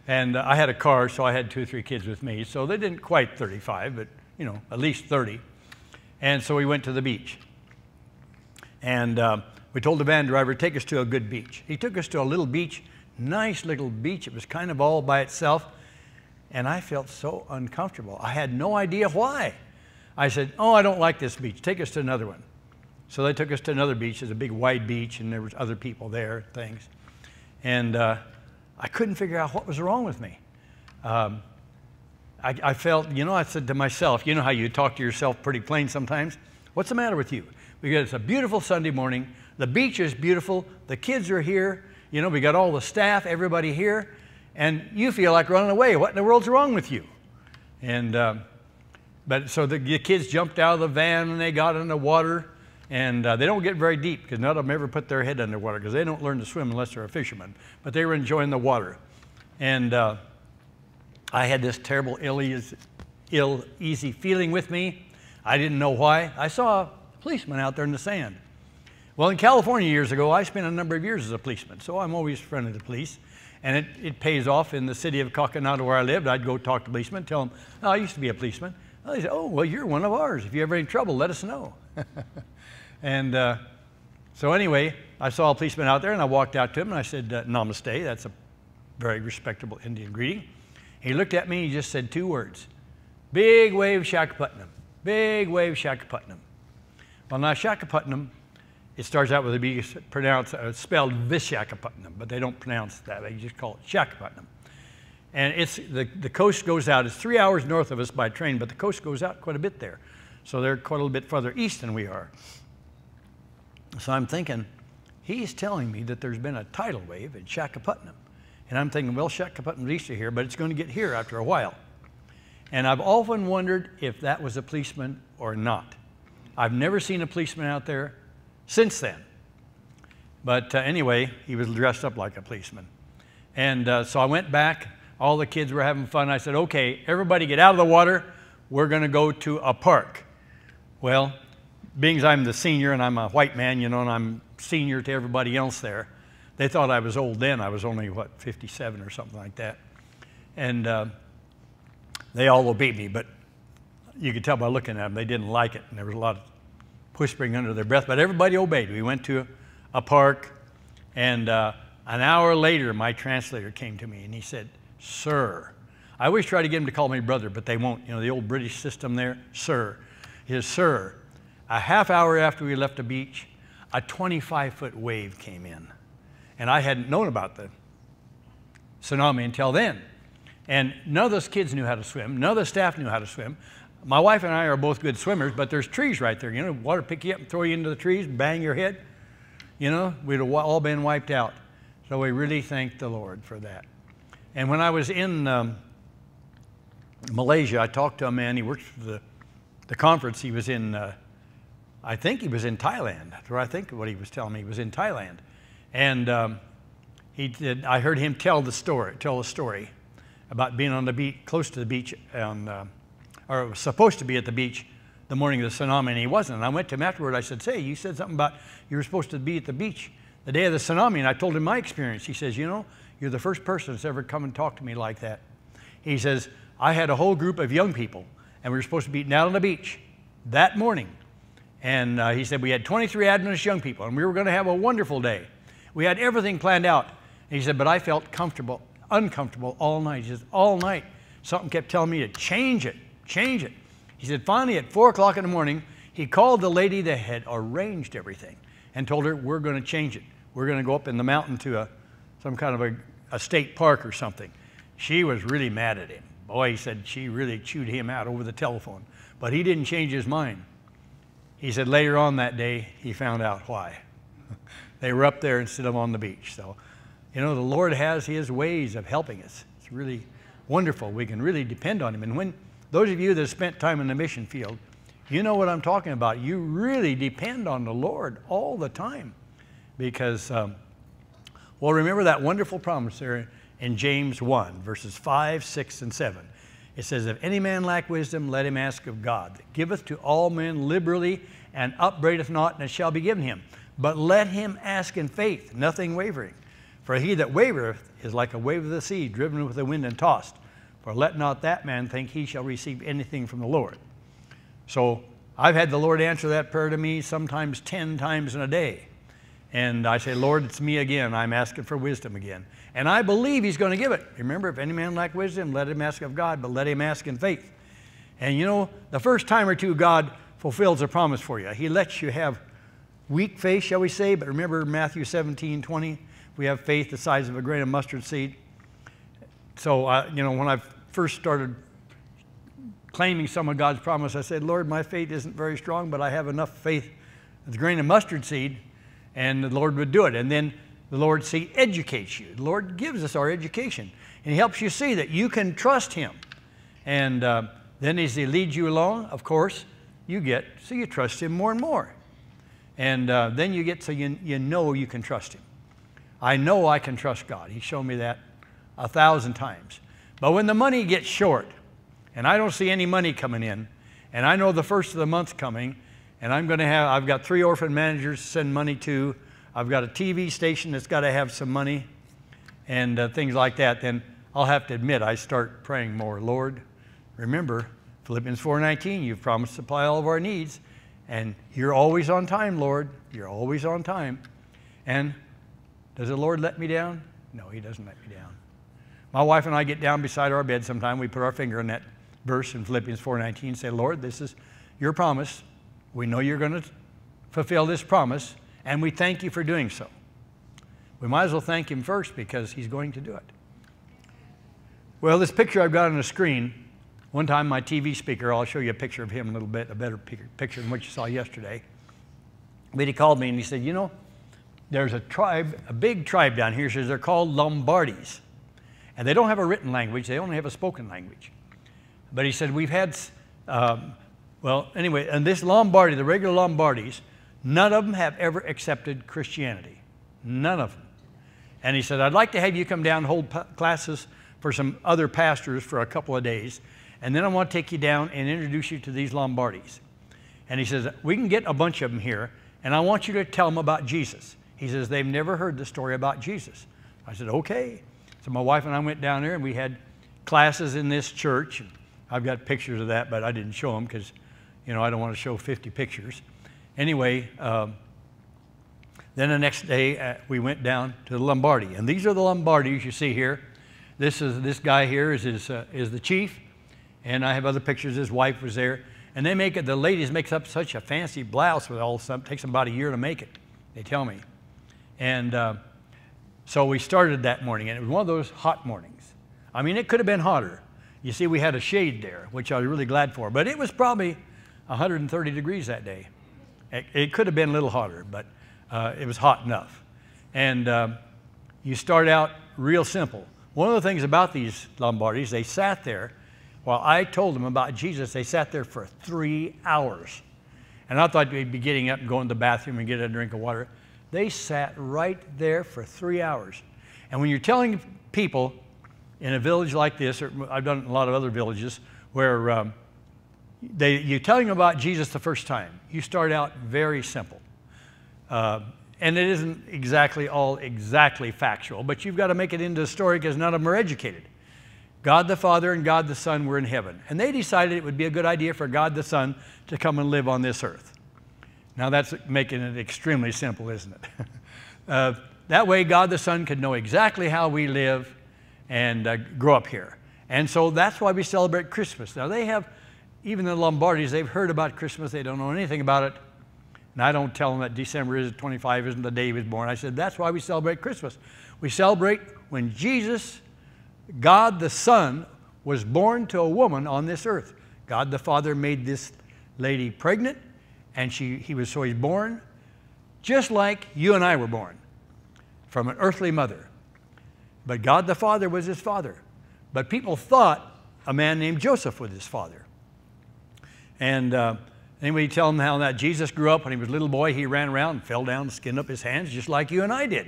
And I had a car, so I had 2 or 3 kids with me. So they didn't quite 35, but, you know, at least 30. And so we went to the beach. And we told the van driver, take us to a good beach. He took us to a little beach, nice little beach. It was kind of all by itself. And I felt so uncomfortable. I had no idea why. I said, oh, I don't like this beach. Take us to another one. So they took us to another beach. There's a big wide beach, and there was other people there, things. And I couldn't figure out what was wrong with me. I felt, you know, I said to myself, you know how you talk to yourself pretty plain sometimes? What's the matter with you? Because it's a beautiful Sunday morning. The beach is beautiful. The kids are here. You know, we got all the staff, everybody here. And you feel like running away. What in the world's wrong with you? And, but so the kids jumped out of the van and they got in the water. And they don't get very deep because none of them ever put their head underwater because they don't learn to swim unless they're a fisherman. But they were enjoying the water. And I had this terrible, ill-easy feeling with me. I didn't know why. I saw a policeman out there in the sand. Well, in California years ago, I spent a number of years as a policeman, so I'm always a friend of the police. And it pays off. In the city of Coconado where I lived, I'd go talk to policemen, tell them, oh, I used to be a policeman. Well, they said, oh, well, you're one of ours. If you're ever in trouble, let us know. And so anyway, I saw a policeman out there, and I walked out to him, and I said, namaste. That's a very respectable Indian greeting. He looked at me, and he just said 2 words, big wave Shakaputnam, big wave Shakaputnam. Well, now Shakaputnam, it starts out with a B, pronounced, spelled Vishakhapatnam, but they don't pronounce it that. They just call it Shakaputnam. And it's, the coast goes out, it's 3 hours north of us by train, but the coast goes out quite a bit there. So they're quite a little bit further east than we are. So I'm thinking, he's telling me that there's been a tidal wave at Shakaputnam. And I'm thinking, well, Shakaputnam's east of here, but it's going to get here after a while. And I've often wondered if that was a policeman or not. I've never seen a policeman out there since then. But anyway, he was dressed up like a policeman. And so I went back. All the kids were having fun. I said, okay, everybody get out of the water. We're going to go to a park. Well, being as I'm the senior and I'm a white man, you know, and I'm senior to everybody else there, they thought I was old then. I was only, what, 57 or something like that. And they all obeyed me, but you could tell by looking at them, they didn't like it. And there was a lot of whispering under their breath, but everybody obeyed. We went to a park, and an hour later, my translator came to me, and he said, sir. I always try to get him to call me brother, but they won't. You know, the old British system there, sir. He says, sir, a half hour after we left the beach, a 25-foot wave came in. And I hadn't known about the tsunami until then. And none of those kids knew how to swim. None of the staff knew how to swim. My wife and I are both good swimmers, but there's trees right there. You know, water pick you up and throw you into the trees, bang your head. You know, we'd have all been wiped out. So we really thank the Lord for that. And when I was in Malaysia, I talked to a man. He worked for the conference. He was in, I think he was in Thailand. That's where I think what he was telling me. He was in Thailand. And I heard him tell a story about being on the beach, close to the beach, or was supposed to be at the beach the morning of the tsunami, and he wasn't. And I went to him afterward. I said, say, you said something about you were supposed to be at the beach the day of the tsunami, and I told him my experience. He says, you know, you're the first person that's ever come and talked to me like that. He says, I had a whole group of young people, and we were supposed to be down on the beach that morning. And he said, we had 23 Adventist young people, and we were going to have a wonderful day. We had everything planned out. And he said, but I felt uncomfortable all night. He says, all night, something kept telling me to change it, change it. He said, finally, at 4 o'clock in the morning, he called the lady that had arranged everything and told her, we're going to change it. We're going to go up in the mountain to some kind of a state park or something. She was really mad at him. Boy, he said she really chewed him out over the telephone. But he didn't change his mind. He said later on that day, he found out why. They were up there instead of on the beach. So, you know, the Lord has His ways of helping us. It's really wonderful. We can really depend on Him. And when those of you that have spent time in the mission field, you know what I'm talking about. You really depend on the Lord all the time. Because, well, remember that wonderful promise there in James 1, verses 5, 6, and 7. It says, if any man lack wisdom, let him ask of God, that giveth to all men liberally, and upbraideth not, and it shall be given him. But let him ask in faith, nothing wavering. For he that wavereth is like a wave of the sea, driven with the wind and tossed. For let not that man think he shall receive anything from the Lord. So I've had the Lord answer that prayer to me sometimes 10 times in a day. And I say, Lord, it's me again. I'm asking for wisdom again. And I believe he's going to give it. Remember, if any man lack wisdom, let him ask of God, but let him ask in faith. And you know, the first time or two, God fulfills a promise for you. He lets you have weak faith, shall we say, but remember Matthew 17:20, we have faith the size of a grain of mustard seed. So, you know, when I first started claiming some of God's promise, I said, Lord, my faith isn't very strong, but I have enough faith with a grain of mustard seed, and the Lord would do it. And then the Lord, see, educates you. The Lord gives us our education, and he helps you see that you can trust him. And then as he leads you along, of course, you trust him more and more. And then you get so you know you can trust him. I know I can trust God. He's shown me that 1,000 times. But when the money gets short, and I don't see any money coming in, and I know the first of the month's coming, and I've got 3 orphan managers to send money to, I've got a TV station that's got to have some money, and things like that, then I'll have to admit I start praying more. Lord, remember, Philippians 4:19, you've promised to supply all of our needs, and you're always on time, Lord. You're always on time. And does the Lord let me down? No, he doesn't let me down. My wife and I get down beside our bed sometime. We put our finger on that verse in Philippians 4:19 and say, Lord, this is your promise. We know you're going to fulfill this promise, and we thank you for doing so. We might as well thank him first because he's going to do it. Well, this picture I've got on the screen, one time my TV speaker, I'll show you a picture of him a little bit, a better picture than what you saw yesterday. But he called me and he said, you know, there's a tribe, a big tribe down here. He says they're called Lombardis. And they don't have a written language. They only have a spoken language. But he said, we've had, well, anyway, and this Lombardi, the regular Lombardis, none of them have ever accepted Christianity. None of them. And he said, I'd like to have you come down and hold classes for some other pastors for a couple of days. And then I want to take you down and introduce you to these Lombardis. And he says, we can get a bunch of them here, and I want you to tell them about Jesus. He says, they've never heard the story about Jesus. I said, okay. So my wife and I went down there, and we had classes in this church. I've got pictures of that, but I didn't show them because, you know, I don't want to show 50 pictures. Anyway, then the next day, we went down to the Lombardi. And these are the Lombardis you see here. This guy here is the chief. And I have other pictures. His wife was there. And they make it, the ladies makes up such a fancy blouse with all stuff. It takes them about a year to make it, they tell me. And so we started that morning, and it was one of those hot mornings. I mean, it could have been hotter. You see, we had a shade there, which I was really glad for. But it was probably 130 degrees that day. It could have been a little hotter, but it was hot enough. And you start out real simple. One of the things about these Lombardis, they sat there. While I told them about Jesus, they sat there for 3 hours. And I thought they'd be getting up and going to the bathroom and get a drink of water. They sat right there for 3 hours. And when you're telling people in a village like this, or I've done a lot of other villages, where you're telling them about Jesus the first time, you start out very simple. And it isn't exactly factual, but you've got to make it into a story because none of them are educated. God the Father and God the Son were in heaven. And they decided it would be a good idea for God the Son to come and live on this earth. Now that's making it extremely simple, isn't it? That way God the Son could know exactly how we live and grow up here. And so that's why we celebrate Christmas. Now they have, even the Lombardis, they've heard about Christmas. They don't know anything about it. And I don't tell them that December 25 isn't the day he was born. I said, that's why we celebrate Christmas. We celebrate when Jesus, God the Son, was born to a woman on this earth. God the Father made this lady pregnant, and he's born just like you and I were born, from an earthly mother. But God the Father was his father. But people thought a man named Joseph was his father. And anyway, tell them how that Jesus grew up when he was a little boy. He ran around and fell down and skinned up his hands just like you and I did.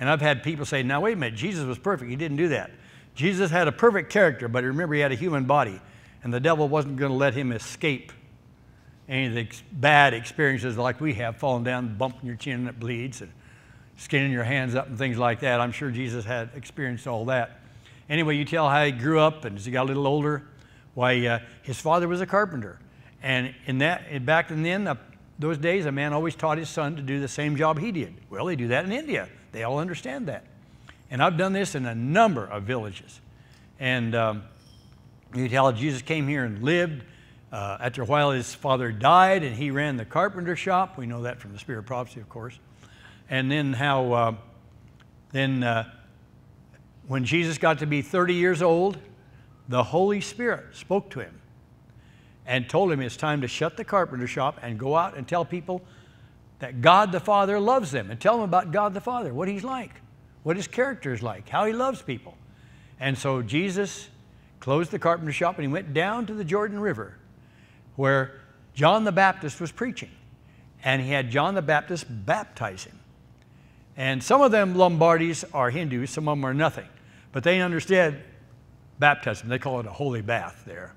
And I've had people say, now wait a minute, Jesus was perfect. He didn't do that. Jesus had a perfect character, but remember he had a human body. And the devil wasn't going to let him escape any of the bad experiences like we have, falling down, bumping your chin and it bleeds, and skinning your hands up and things like that. I'm sure Jesus had experienced all that. Anyway, you tell how he grew up, and as he got a little older, why his father was a carpenter. And back then, those days, a man always taught his son to do the same job he did. Well, they do that in India. They all understand that. And I've done this in a number of villages. And you tell Jesus came here and lived. After a while, his father died, and he ran the carpenter shop. We know that from the Spirit of Prophecy, of course. And then how, when Jesus got to be 30 years old, the Holy Spirit spoke to him and told him it's time to shut the carpenter shop and go out and tell people that God the Father loves them, and tell them about God the Father, what he's like, what his character is like, how he loves people. And so Jesus closed the carpenter shop, and he went down to the Jordan River where John the Baptist was preaching. And he had John the Baptist baptize him. And some of them Lombardis are Hindus, some of them are nothing. But they understand baptism. They call it a holy bath there.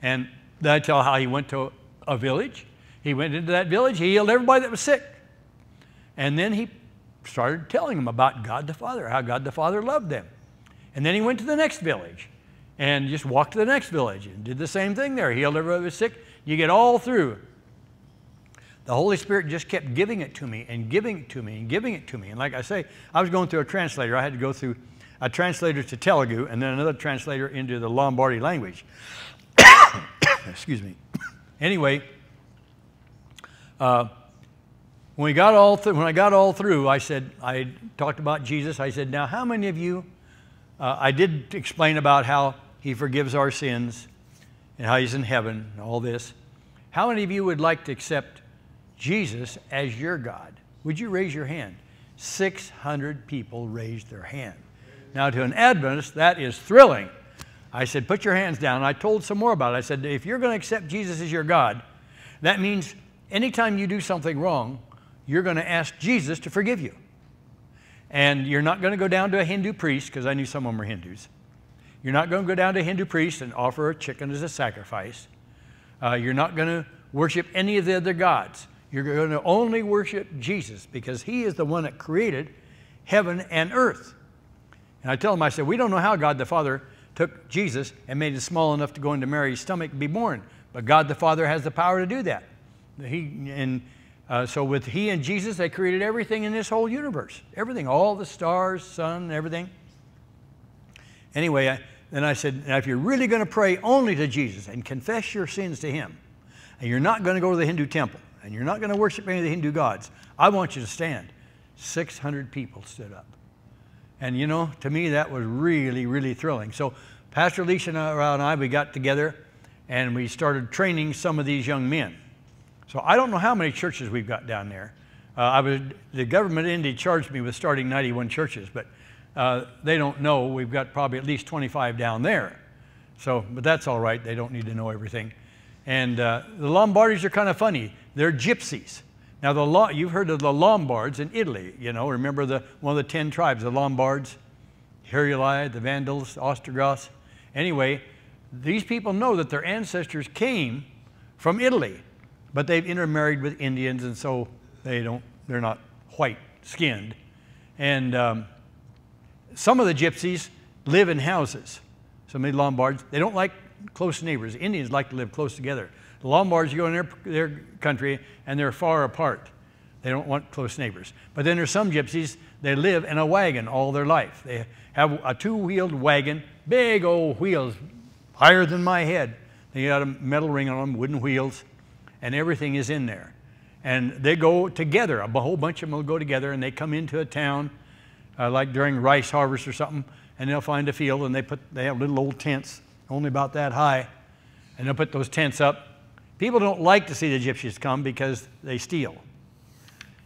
And I tell how he went to a village. He went into that village, he healed everybody that was sick. And then he started telling them about God the Father, how God the Father loved them. And then he went to the next village and just walked to the next village and did the same thing there. He healed everybody that was sick. You get all through. The Holy Spirit just kept giving it to me and giving it to me and giving it to me. And like I say, I was going through a translator. I had to go through a translator to Telugu and then another translator into the Lombardi language. Excuse me. Anyway, when I got all through, I talked about Jesus. I said, now how many of you, I did explain about how he forgives our sins and how he's in heaven and all this. How many of you would like to accept Jesus as your God? Would you raise your hand? 600 people raised their hand. Now to an Adventist, that is thrilling. I said, put your hands down. I told some more about it. I said, if you're going to accept Jesus as your God, that means anytime you do something wrong, you're going to ask Jesus to forgive you. And you're not going to go down to a Hindu priest, because I knew some of them were Hindus. You're not going to go down to a Hindu priest and offer a chicken as a sacrifice. You're not going to worship any of the other gods. You're going to only worship Jesus, because he is the one that created heaven and earth. And I tell them, I said, we don't know how God the Father took Jesus and made him small enough to go into Mary's stomach and be born. But God the Father has the power to do that. So with he and Jesus, they created everything in this whole universe. Everything, all the stars, sun, everything. Anyway, then I said, now if you're really going to pray only to Jesus and confess your sins to him, and you're not going to go to the Hindu temple, and you're not going to worship any of the Hindu gods, I want you to stand. 600 people stood up. And you know, to me, that was really, really thrilling. So Pastor Alicia and I, we got together and we started training some of these young men. So I don't know how many churches we've got down there. The government in India charged me with starting 91 churches, but they don't know. We've got probably at least 25 down there. So, but that's all right. They don't need to know everything. And the Lombardis are kind of funny. They're gypsies. Now, you've heard of the Lombards in Italy, you know. Remember one of the 10 tribes, the Lombards, Heruli, the Vandals, Ostrogoths. Anyway, these people know that their ancestors came from Italy, but they've intermarried with Indians, and so they're not white-skinned. And some of the gypsies live in houses. Some of the Lombards, they don't like close neighbors. Indians like to live close together. The Lombards, you go in their country, and they're far apart. They don't want close neighbors. But then there's some gypsies, they live in a wagon all their life. They have a two-wheeled wagon, big old wheels, higher than my head. They got a metal ring on them, wooden wheels, and everything is in there. And they go together. A whole bunch of them will go together, and they come into a town, like during rice harvest or something, and they'll find a field, and they have little old tents, only about that high, and they'll put those tents up. People don't like to see the gypsies come because they steal.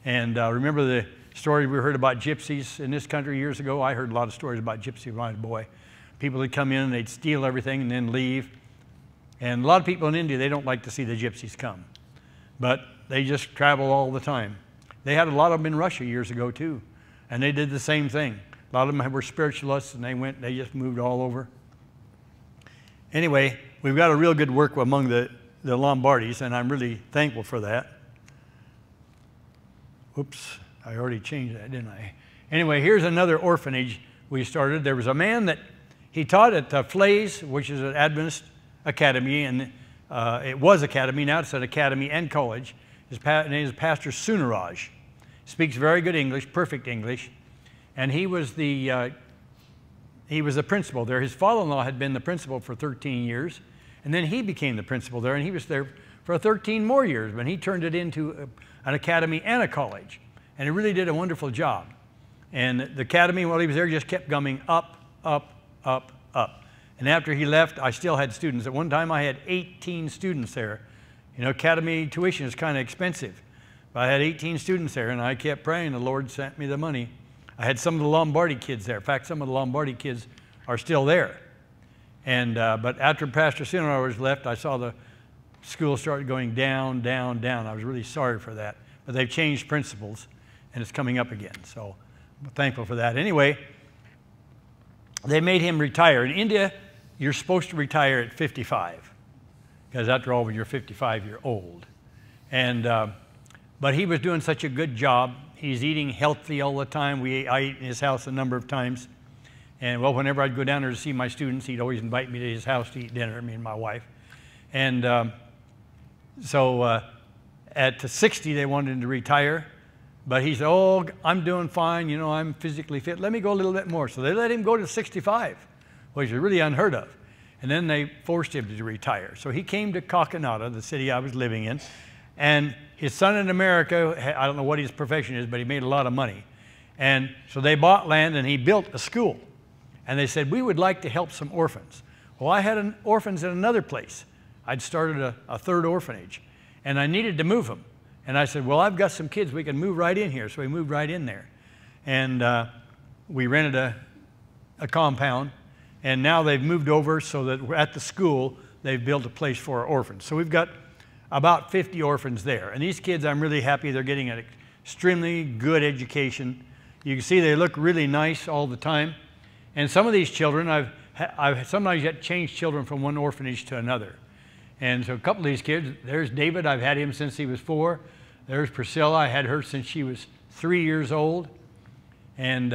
And remember the story we heard about gypsies in this country years ago? I heard a lot of stories about gypsies when I was a boy. People would come in and they'd steal everything and then leave. And a lot of people in India, they don't like to see the gypsies come. But they just travel all the time. They had a lot of them in Russia years ago too. and they did the same thing. A lot of them were spiritualists, and they just moved all over. Anyway, we've got a real good work among the Lombardis, and I'm really thankful for that. Oops, I already changed that, didn't I? Anyway, here's another orphanage we started. There was a man that he taught at Flays, which is an Adventist academy, and it was academy, now it's an academy and college. His name is Pastor Sunaraj. Speaks very good English, perfect English, and he was the principal there. His father-in-law had been the principal for 13 years, and then he became the principal there, and he was there for 13 more years, but he turned it into an academy and a college, and he really did a wonderful job. And the academy, while he was there, just kept going up, up, up, up. And after he left, I still had students. At one time, I had 18 students there. You know, academy tuition is kind of expensive. But I had 18 students there, and I kept praying. The Lord sent me the money. I had some of the Lombardi kids there. In fact, some of the Lombardi kids are still there. And but after Pastor Sinner was left, I saw the school started going down, down, down. I was really sorry for that. But they've changed principals, and it's coming up again. So I'm thankful for that. Anyway, they made him retire. In India, you're supposed to retire at 55, because after all, when you're 55, you're old. And but he was doing such a good job. He's eating healthy all the time. I ate in his house a number of times. And well, whenever I'd go down there to see my students, he'd always invite me to his house to eat dinner, me and my wife. And so at 60, they wanted him to retire. But he said, oh, I'm doing fine. You know, I'm physically fit. Let me go a little bit more. So they let him go to 65, which is really unheard of. And then they forced him to retire. So he came to Kakinada, the city I was living in. And his son in America, I don't know what his profession is, but he made a lot of money. And so they bought land, and he built a school. And they said, we would like to help some orphans. Well, I had orphans in another place. I'd started a third orphanage, and I needed to move them. And I said, well, I've got some kids. We can move right in here. So we moved right in there. And we rented a compound. And now they've moved over so that at the school, they've built a place for our orphans. So we've got about 50 orphans there. And these kids, I'm really happy they're getting an extremely good education. You can see they look really nice all the time. And some of these children, I've sometimes yet changed children from one orphanage to another. And so a couple of these kids, there's David. I've had him since he was 4. There's Priscilla. I had her since she was 3 years old. And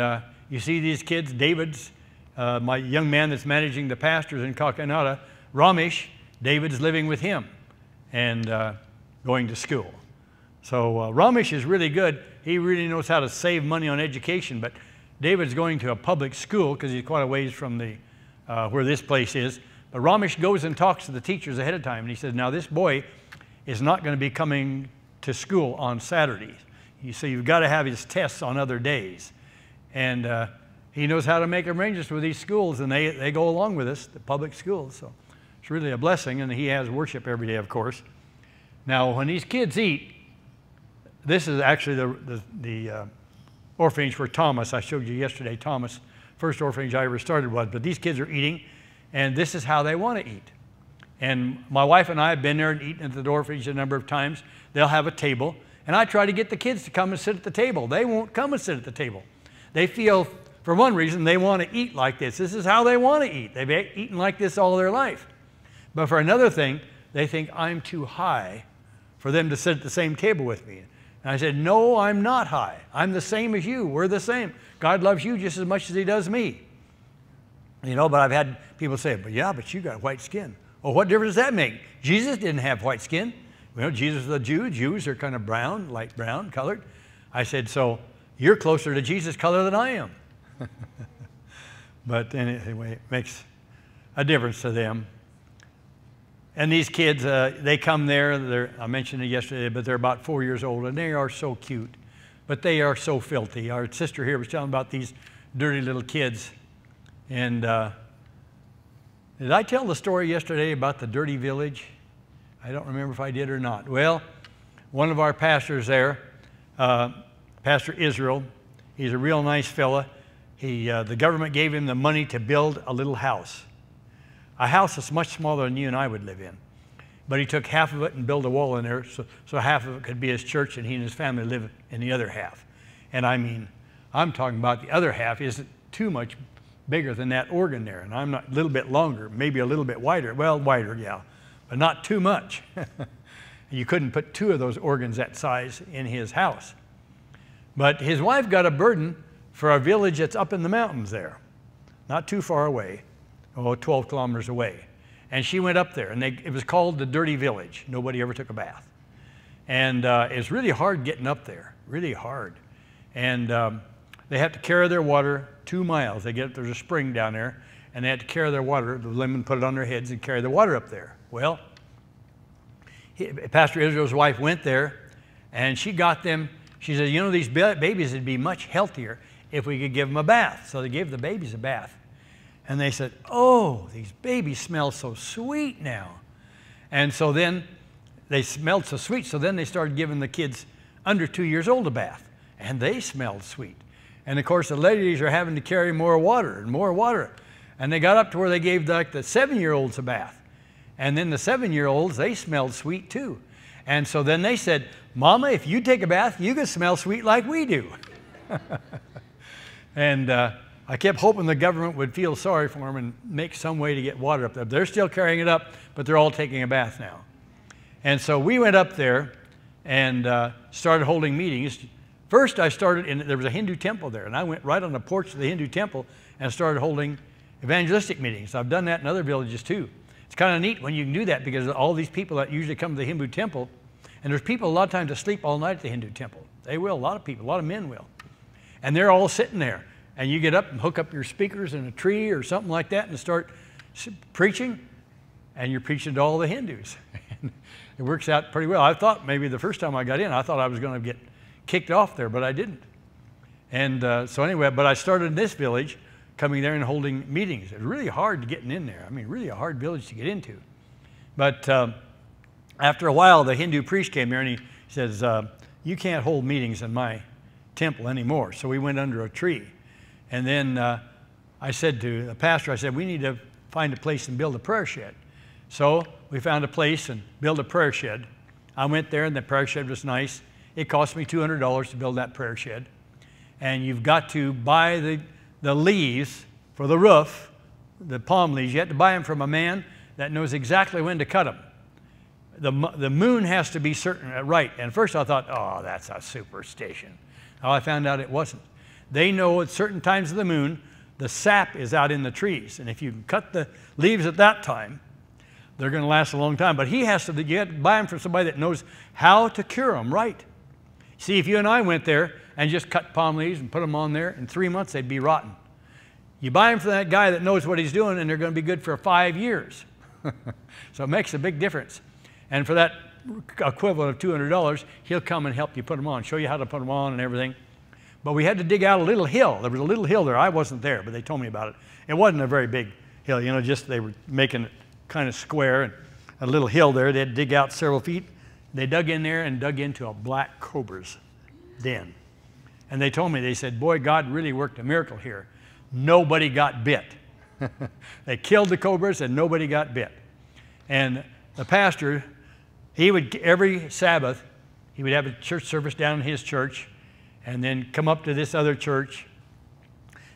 you see these kids, David's, my young man that's managing the pastors in Kakinada, Ramesh, David's living with him and going to school. So Ramesh is really good. He really knows how to save money on education, but David's going to a public school because he's quite a ways from the where this place is. But Ramesh goes and talks to the teachers ahead of time, and he says, now this boy is not going to be coming to school on Saturdays. So you've got to have his tests on other days. And he knows how to make arrangements with these schools, and they go along with us, the public schools. So it's really a blessing, and he has worship every day, of course. Now, when these kids eat, this is actually the orphanage for Thomas. I showed you yesterday, Thomas, first orphanage I ever started was, but these kids are eating, and this is how they want to eat. And my wife and I have been there and eaten at the orphanage a number of times. They'll have a table, and I try to get the kids to come and sit at the table. They won't come and sit at the table. They feel, for one reason, they want to eat like this. This is how they want to eat. They've eaten like this all their life. But for another thing, they think I'm too high for them to sit at the same table with me. And I said, no, I'm not high. I'm the same as you. We're the same. God loves you just as much as he does me. You know, but I've had people say, but yeah, but you got white skin. Well, what difference does that make? Jesus didn't have white skin. Well, Jesus was a Jew. Jews are kind of brown, light brown colored. I said, so you're closer to Jesus' color than I am. But anyway, it makes a difference to them. And these kids, they come there. I mentioned it yesterday, but they're about 4 years old, and they are so cute. But they are so filthy. Our sister here was telling about these dirty little kids. And did I tell the story yesterday about the dirty village? I don't remember if I did or not. Well, one of our pastors there, Pastor Israel, he's a real nice fella. The government gave him the money to build a little house. A house that's much smaller than you and I would live in. But he took half of it and built a wall in there so half of it could be his church and he and his family live in the other half. And I mean, I'm talking about the other half isn't too much bigger than that organ there. And I'm not, a little bit longer, maybe a little bit wider. Well, wider, yeah, but not too much. You couldn't put 2 of those organs that size in his house. But his wife got a burden for a village that's up in the mountains there, not too far away, 12 kilometers away. And she went up there, and it was called the Dirty Village. Nobody ever took a bath. And it's really hard getting up there, really hard. And they have to carry their water 2 miles. There's a spring down there, and they have to carry their water. The women put it on their heads and carry the water up there. Well, Pastor Israel's wife went there, and she got them. She said, you know, these babies would be much healthier if we could give them a bath. So they gave the babies a bath. And they said, oh, these babies smell so sweet now. And so then they smelled so sweet, so then they started giving the kids under 2 years old a bath. And they smelled sweet. And of course, the ladies are having to carry more water and more water. And they got up to where they gave like the 7-year-olds a bath. And then the 7-year-olds, they smelled sweet too. And so then they said, Mama, if you take a bath, you can smell sweet like we do. And I kept hoping the government would feel sorry for them and make some way to get water up there. They're still carrying it up, but they're all taking a bath now. And so we went up there and started holding meetings. First, there was a Hindu temple there, and I went right on the porch of the Hindu temple and started holding evangelistic meetings. I've done that in other villages too. It's kind of neat when you can do that, because all these people that usually come to the Hindu temple, and there's people a lot of times that sleep all night at the Hindu temple. They will, a lot of people, a lot of men will. And they're all sitting there. And you get up and hook up your speakers in a tree or something like that and start preaching, and you're preaching to all the Hindus. It works out pretty well. I thought maybe the first time I got in, I thought I was going to get kicked off there, but I didn't. And so anyway, but I started in this village, coming there and holding meetings. It was really hard getting in there. I mean, really a hard village to get into. But after a while, the Hindu priest came there and he says, you can't hold meetings in my temple anymore. So we went under a tree. And then I said to the pastor, I said, we need to find a place and build a prayer shed. So we found a place and built a prayer shed. I went there, and the prayer shed was nice. It cost me $200 to build that prayer shed. And you've got to buy the leaves for the roof, the palm leaves. You have to buy them from a man that knows exactly when to cut them. The moon has to be certain, right. And first I thought, oh, that's a superstition. Now I found out it wasn't. They know at certain times of the moon, the sap is out in the trees. And if you cut the leaves at that time, they're going to last a long time. But you have to buy them from somebody that knows how to cure them right. See, if you and I went there and just cut palm leaves and put them on there, in 3 months they'd be rotten. You buy them from that guy that knows what he's doing, and they're going to be good for 5 years. So it makes a big difference. And for that equivalent of $200, he'll come and help you put them on, show you how to put them on and everything. But we had to dig out a little hill. There was a little hill there. I wasn't there, but they told me about it. It wasn't a very big hill, you know, just they were making it kind of square, and a little hill there. They had to dig out several feet. They dug in there and dug into a black cobra's den. And they told me, they said, boy, God really worked a miracle here. Nobody got bit. They killed the cobras and nobody got bit. And the pastor, he would, every Sabbath, he would have a church service down in his church and then come up to this other church,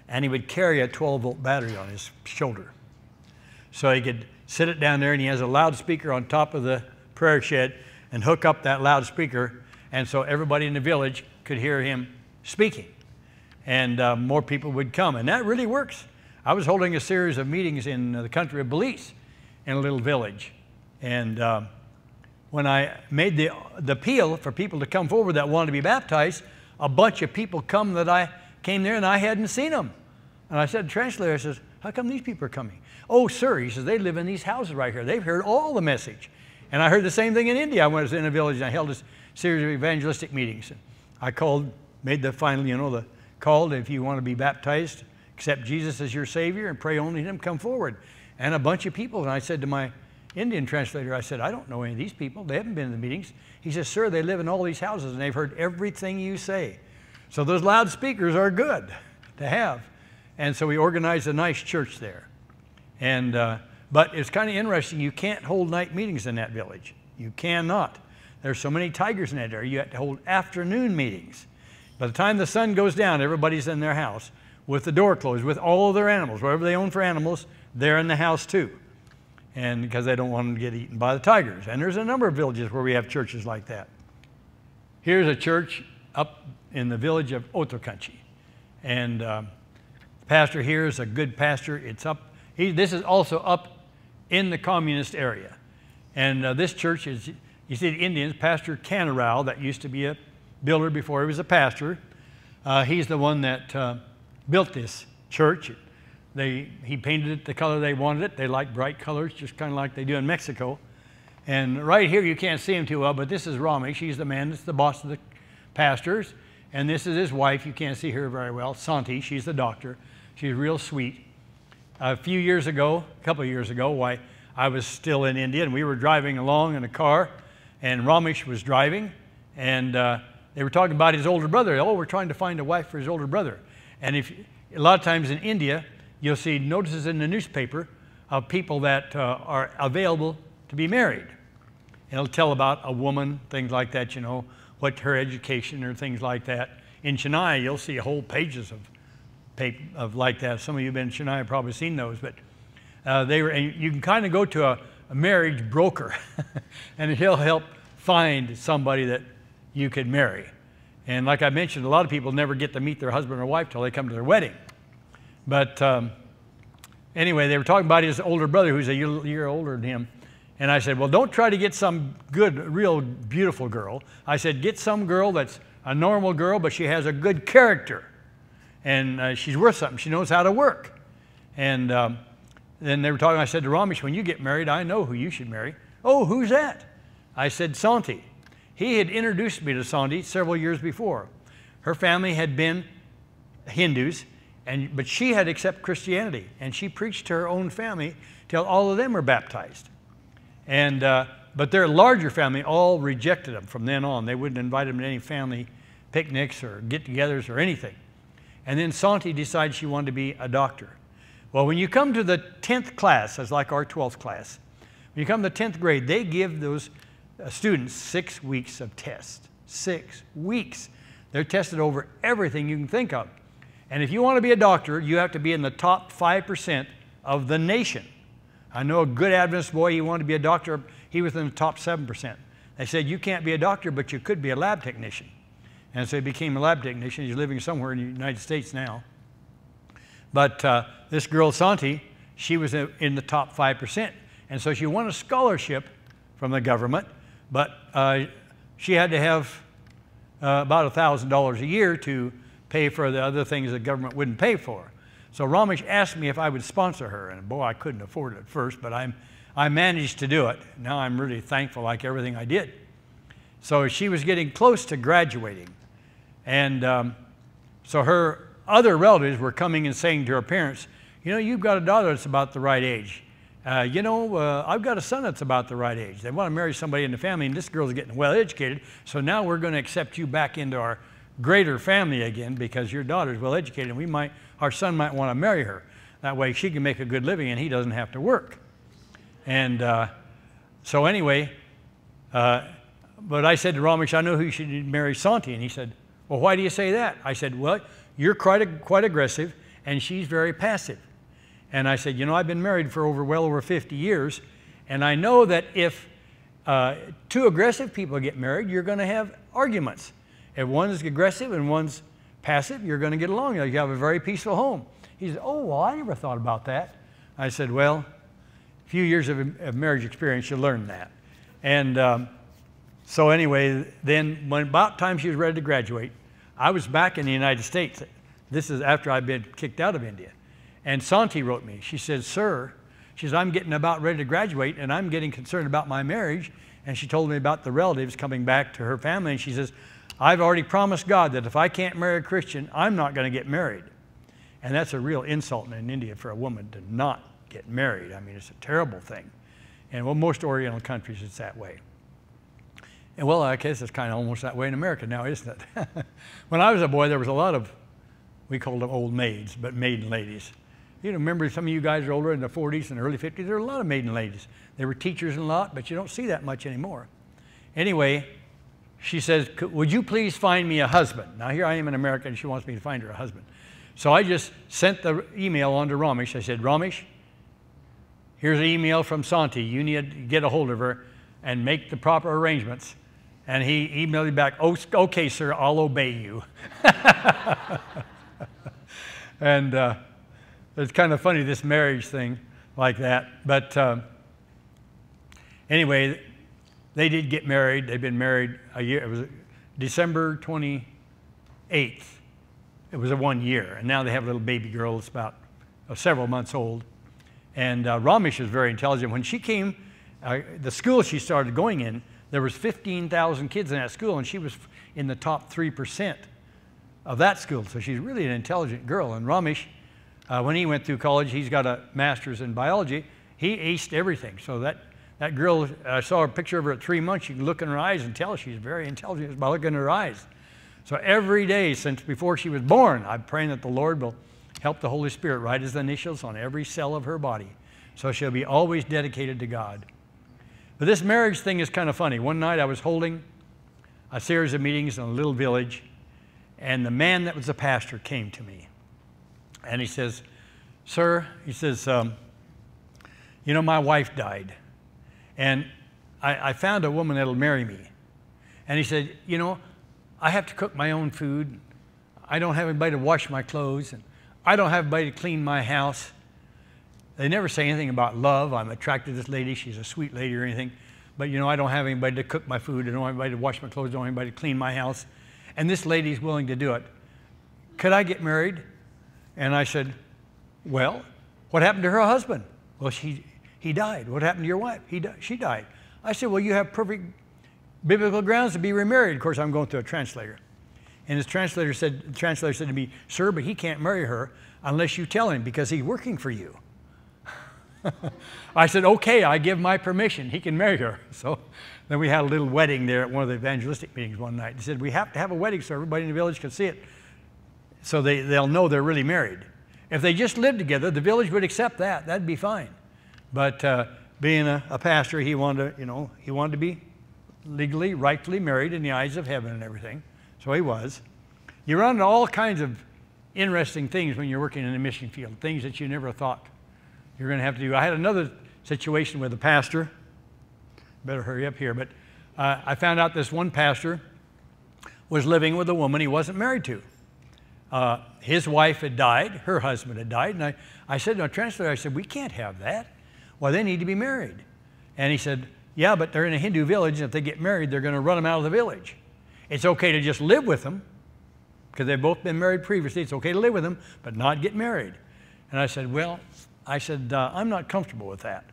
and he would carry a 12-volt battery on his shoulder. So he could sit it down there, and he has a loudspeaker on top of the prayer shed and hook up that loudspeaker, and so everybody in the village could hear him speaking. And more people would come, and that really works. I was holding a series of meetings in the country of Belize in a little village. And when I made the appeal for people to come forward that wanted to be baptized, a bunch of people come that I came there and I hadn't seen them. And I said to the translator, I says, how come these people are coming? Oh, sir, he says, they live in these houses right here. They've heard all the message. And I heard the same thing in India. I was in a village and I held a series of evangelistic meetings. I called, made the final, you know, the call, if you want to be baptized, accept Jesus as your Savior and pray only to Him, come forward. And a bunch of people, and I said to my Indian translator, I said, I don't know any of these people. They haven't been in the meetings. He says, sir, they live in all these houses and they've heard everything you say. So those loudspeakers are good to have. And so we organized a nice church there. And, but it's kind of interesting. You can't hold night meetings in that village. You cannot. There's so many tigers in that area. You have to hold afternoon meetings. By the time the sun goes down, everybody's in their house with the door closed, with all of their animals. Whatever they own for animals, they're in the house too. And because they don't want them to get eaten by the tigers. And there's a number of villages where we have churches like that. Here's a church up in the village of Otokanchi. And the pastor here is a good pastor. It's up. This is also up in the communist area. And this church is, you see the Indians, Pastor Canarao, that used to be a builder before he was a pastor. He's the one that built this church. He painted it the color they wanted it. They like bright colors, just kind of like they do in Mexico. And right here, you can't see him too well, but this is Ramesh. He's the man that's the boss of the pastors. And this is his wife. You can't see her very well, Santi. She's the doctor. She's real sweet. A couple of years ago, I was still in India, and we were driving along in a car, and Ramesh was driving, and they were talking about his older brother. Oh, we're trying to find a wife for his older brother. And a lot of times in India, you'll see notices in the newspaper of people that are available to be married. It'll tell about a woman, things like that, you know, what her education or things like that. In Chennai, you'll see whole pages of like that. Some of you have been in Chennai have probably seen those, but and you can kind of go to a marriage broker, and he'll help find somebody that you could marry. And like I mentioned, a lot of people never get to meet their husband or wife till they come to their wedding. But anyway, they were talking about his older brother, who's a year older than him. And I said, well, don't try to get some good, real beautiful girl. I said, get some girl that's a normal girl, but she has a good character. And she's worth something. She knows how to work. And then they were talking, I said to Ramesh, when you get married, I know who you should marry. Oh, who's that? I said, Santi. He had introduced me to Santi several years before. Her family had been Hindus, but she had accepted Christianity. And she preached to her own family till all of them were baptized. And, but their larger family all rejected them from then on. They wouldn't invite them to any family picnics or get-togethers or anything. And then Santi decided she wanted to be a doctor. Well, when you come to the 10th class, that's like our 12th class, when you come to 10th grade, they give those students 6 weeks of tests. 6 weeks. They're tested over everything you can think of. And if you want to be a doctor, you have to be in the top 5% of the nation. I know a good Adventist boy, he wanted to be a doctor. He was in the top 7%. They said, you can't be a doctor, but you could be a lab technician. And so he became a lab technician. He's living somewhere in the United States now. But this girl, Santi, she was in the top 5%. And so she won a scholarship from the government, but she had to have about $1,000 a year to pay for the other things the government wouldn't pay for. So Ramesh asked me if I would sponsor her, and boy, I couldn't afford it at first, but I managed to do it. Now I'm really thankful, like everything I did. So she was getting close to graduating, and so her other relatives were coming and saying to her parents, you know, you've got a daughter that's about the right age. I've got a son that's about the right age. They want to marry somebody in the family, and this girl's getting well educated, so now we're going to accept you back into our greater family again because your daughter's well educated, and our son might want to marry her. That way she can make a good living and he doesn't have to work. And so anyway, but I said to Ramesh, I know who you should marry, Santi. And he said, well, why do you say that? I said, well, you're quite aggressive and she's very passive. And I said, you know, I've been married for well over 50 years, and I know that if two aggressive people get married, you're going to have arguments. If one's aggressive and one's passive, you're going to get along. You have a very peaceful home. He said, oh, well, I never thought about that. I said, well, a few years of marriage experience, you learn that. And so anyway, then when about time she was ready to graduate, I was back in the United States. This is after I'd been kicked out of India. And Santi wrote me. She said, sir, she said, I'm getting about ready to graduate, and I'm getting concerned about my marriage. And she told me about the relatives coming back to her family. And she says, I've already promised God that if I can't marry a Christian, I'm not going to get married. And that's a real insult in India for a woman to not get married. I mean, it's a terrible thing. And well, most Oriental countries, it's that way. And well, I guess it's kind of almost that way in America now, isn't it? When I was a boy, there was a lot of, we called them old maids, but maiden ladies. You know, remember some of you guys are older in the 40s and early 50s, there were a lot of maiden ladies. They were teachers and a lot, but you don't see that much anymore. Anyway, she says, would you please find me a husband? Now, here I am in America, and she wants me to find her a husband. So I just sent the email on to Ramesh. I said, Ramesh, here's an email from Santi. You need to get a hold of her and make the proper arrangements. And he emailed me back, oh, okay, sir, I'll obey you. And it's kind of funny, this marriage thing like that. But anyway, they did get married. They've been married a year. It was December 28th. It was a 1 year. And now they have a little baby girl that's about several months old. And Ramesh is very intelligent. When she came, the school she started going in, there was 15,000 kids in that school, and she was in the top 3% of that school. So she's really an intelligent girl. And Ramesh, when he went through college, he's got a master's in biology. He aced everything. So that girl, I saw a picture of her at 3 months. You can look in her eyes and tell she's very intelligent just by looking in her eyes. So every day since before she was born, I'm praying that the Lord will help the Holy Spirit write his initials on every cell of her body. So she'll be always dedicated to God. But this marriage thing is kind of funny. One night I was holding a series of meetings in a little village, and the man that was the pastor came to me. And he says, sir, he says, you know, my wife died. And I found a woman that'll marry me. And he said, you know, I have to cook my own food. I don't have anybody to wash my clothes. And I don't have anybody to clean my house. They never say anything about love. I'm attracted to this lady. She's a sweet lady or anything. But, you know, I don't have anybody to cook my food. I don't have anybody to wash my clothes. I don't have anybody to clean my house. And this lady's willing to do it. Could I get married? And I said, well, what happened to her husband? Well, he died. What happened to your wife? She died. I said, well, you have perfect biblical grounds to be remarried. Of course, I'm going through a translator. And the translator said to me, sir, but he can't marry her unless you tell him because he's working for you. I said, okay, I give my permission. He can marry her. So then we had a little wedding there at one of the evangelistic meetings one night. He said, we have to have a wedding so everybody in the village can see it. So they'll know they're really married. If they just lived together, the village would accept that. That'd be fine. But being a pastor, he wanted to be legally, rightfully married in the eyes of heaven and everything. So he was. You run into all kinds of interesting things when you're working in the mission field, things that you never thought you're going to have to do. I had another situation with a pastor. Better hurry up here. But I found out this one pastor was living with a woman he wasn't married to. His wife had died. Her husband had died. And I said to a translator, I said, we can't have that. Well, they need to be married. And he said, yeah, but they're in a Hindu village, and if they get married, they're going to run them out of the village. It's okay to just live with them, because they've both been married previously. It's okay to live with them, but not get married. And I said, well, I'm not comfortable with that.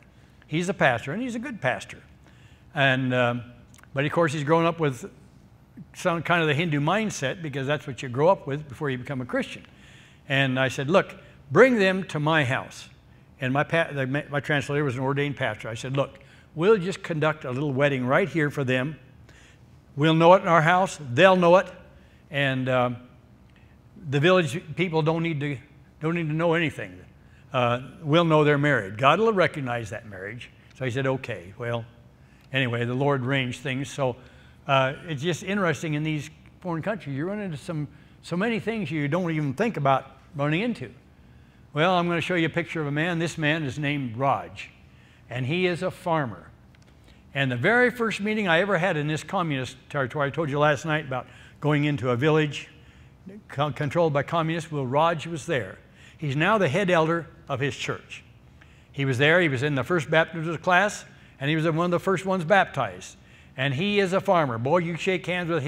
He's a pastor, and he's a good pastor. And, but of course, he's grown up with some kind of the Hindu mindset, because that's what you grow up with before you become a Christian. And I said, look, bring them to my house. And my translator was an ordained pastor. I said, look, we'll just conduct a little wedding right here for them. We'll know it in our house. They'll know it. And the village people don't need to know anything. We'll know they're married. God will recognize that marriage. So he said, okay. Well, anyway, the Lord arranged things. So it's just interesting in these foreign countries. You run into so many things you don't even think about running into. Well, I'm going to show you a picture of a man. This man is named Raj, and he is a farmer. And the very first meeting I ever had in this communist territory, I told you last night about going into a village controlled by communists. Well, Raj was there. He's now the head elder of his church. He was there. He was in the first baptism class, and he was one of the first ones baptized. And he is a farmer. Boy, you shake hands with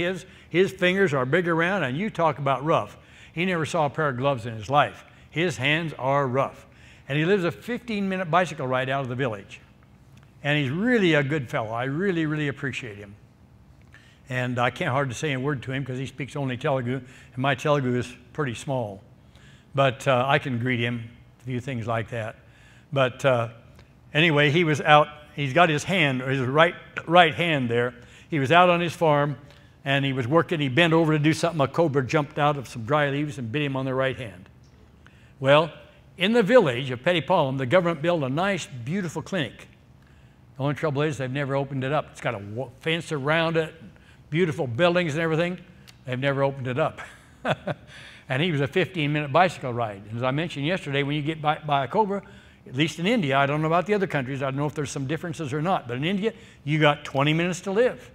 his fingers are big around, and you talk about rough. He never saw a pair of gloves in his life. His hands are rough. And he lives a 15-minute bicycle ride out of the village. And he's really a good fellow. I really, really appreciate him. And I can't hardly say a word to him because he speaks only Telugu, and my Telugu is pretty small. But I can greet him, a few things like that. But anyway, he was out. He's got his hand, or his right hand there. He was out on his farm, and he was working. He bent over to do something. A cobra jumped out of some dry leaves and bit him on the right hand. Well, in the village of Pettypalm, the government built a nice, beautiful clinic. The only trouble is they've never opened it up. It's got a fence around it, beautiful buildings and everything. They've never opened it up. And he was a 15-minute bicycle ride. And as I mentioned yesterday, when you get by a Cobra, at least in India, I don't know about the other countries, I don't know if there's some differences or not, but in India, you got 20 minutes to live.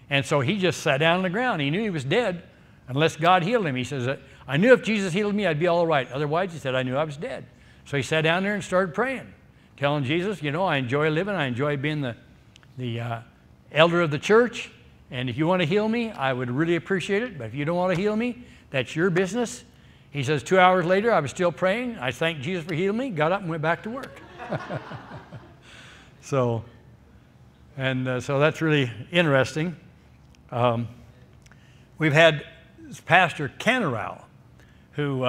And so he just sat down on the ground. He knew he was dead unless God healed him. He says, I knew if Jesus healed me, I'd be all right. Otherwise, he said, I knew I was dead. So he sat down there and started praying, telling Jesus, you know, I enjoy living. I enjoy being the elder of the church. And if you want to heal me, I would really appreciate it. But if you don't want to heal me, that's your business. He says 2 hours later, I was still praying. I thanked Jesus for healing me, got up and went back to work. So that's really interesting. We've had Pastor Canarau, who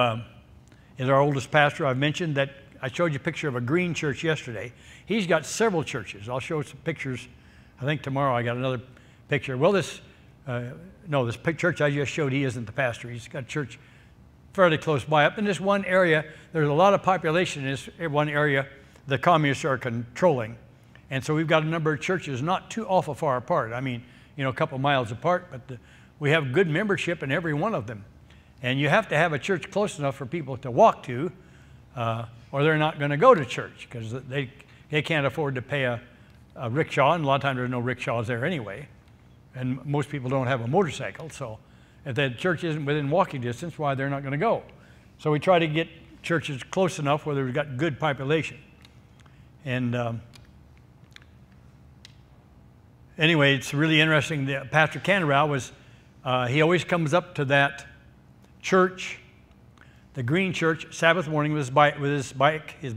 is our oldest pastor. I've mentioned that I showed you a picture of a green church yesterday. He's got several churches. I'll show some pictures. I think tomorrow I got another picture. Well, this church I just showed, he isn't the pastor. He's got a church fairly close by. Up in this one area, there's a lot of population in this one area the communists are controlling. And so we've got a number of churches not too awful far apart. I mean, you know, a couple miles apart, but we have good membership in every one of them. And you have to have a church close enough for people to walk to, or they're not going to go to church because they can't afford to pay a rickshaw, and a lot of times there's no rickshaws there anyway. And most people don't have a motorcycle, so if the church isn't within walking distance, why they're not going to go. So we try to get churches close enough where we've got good population. And anyway, it's really interesting that Pastor Canarau was, he always comes up to that church, the green church, Sabbath morning with his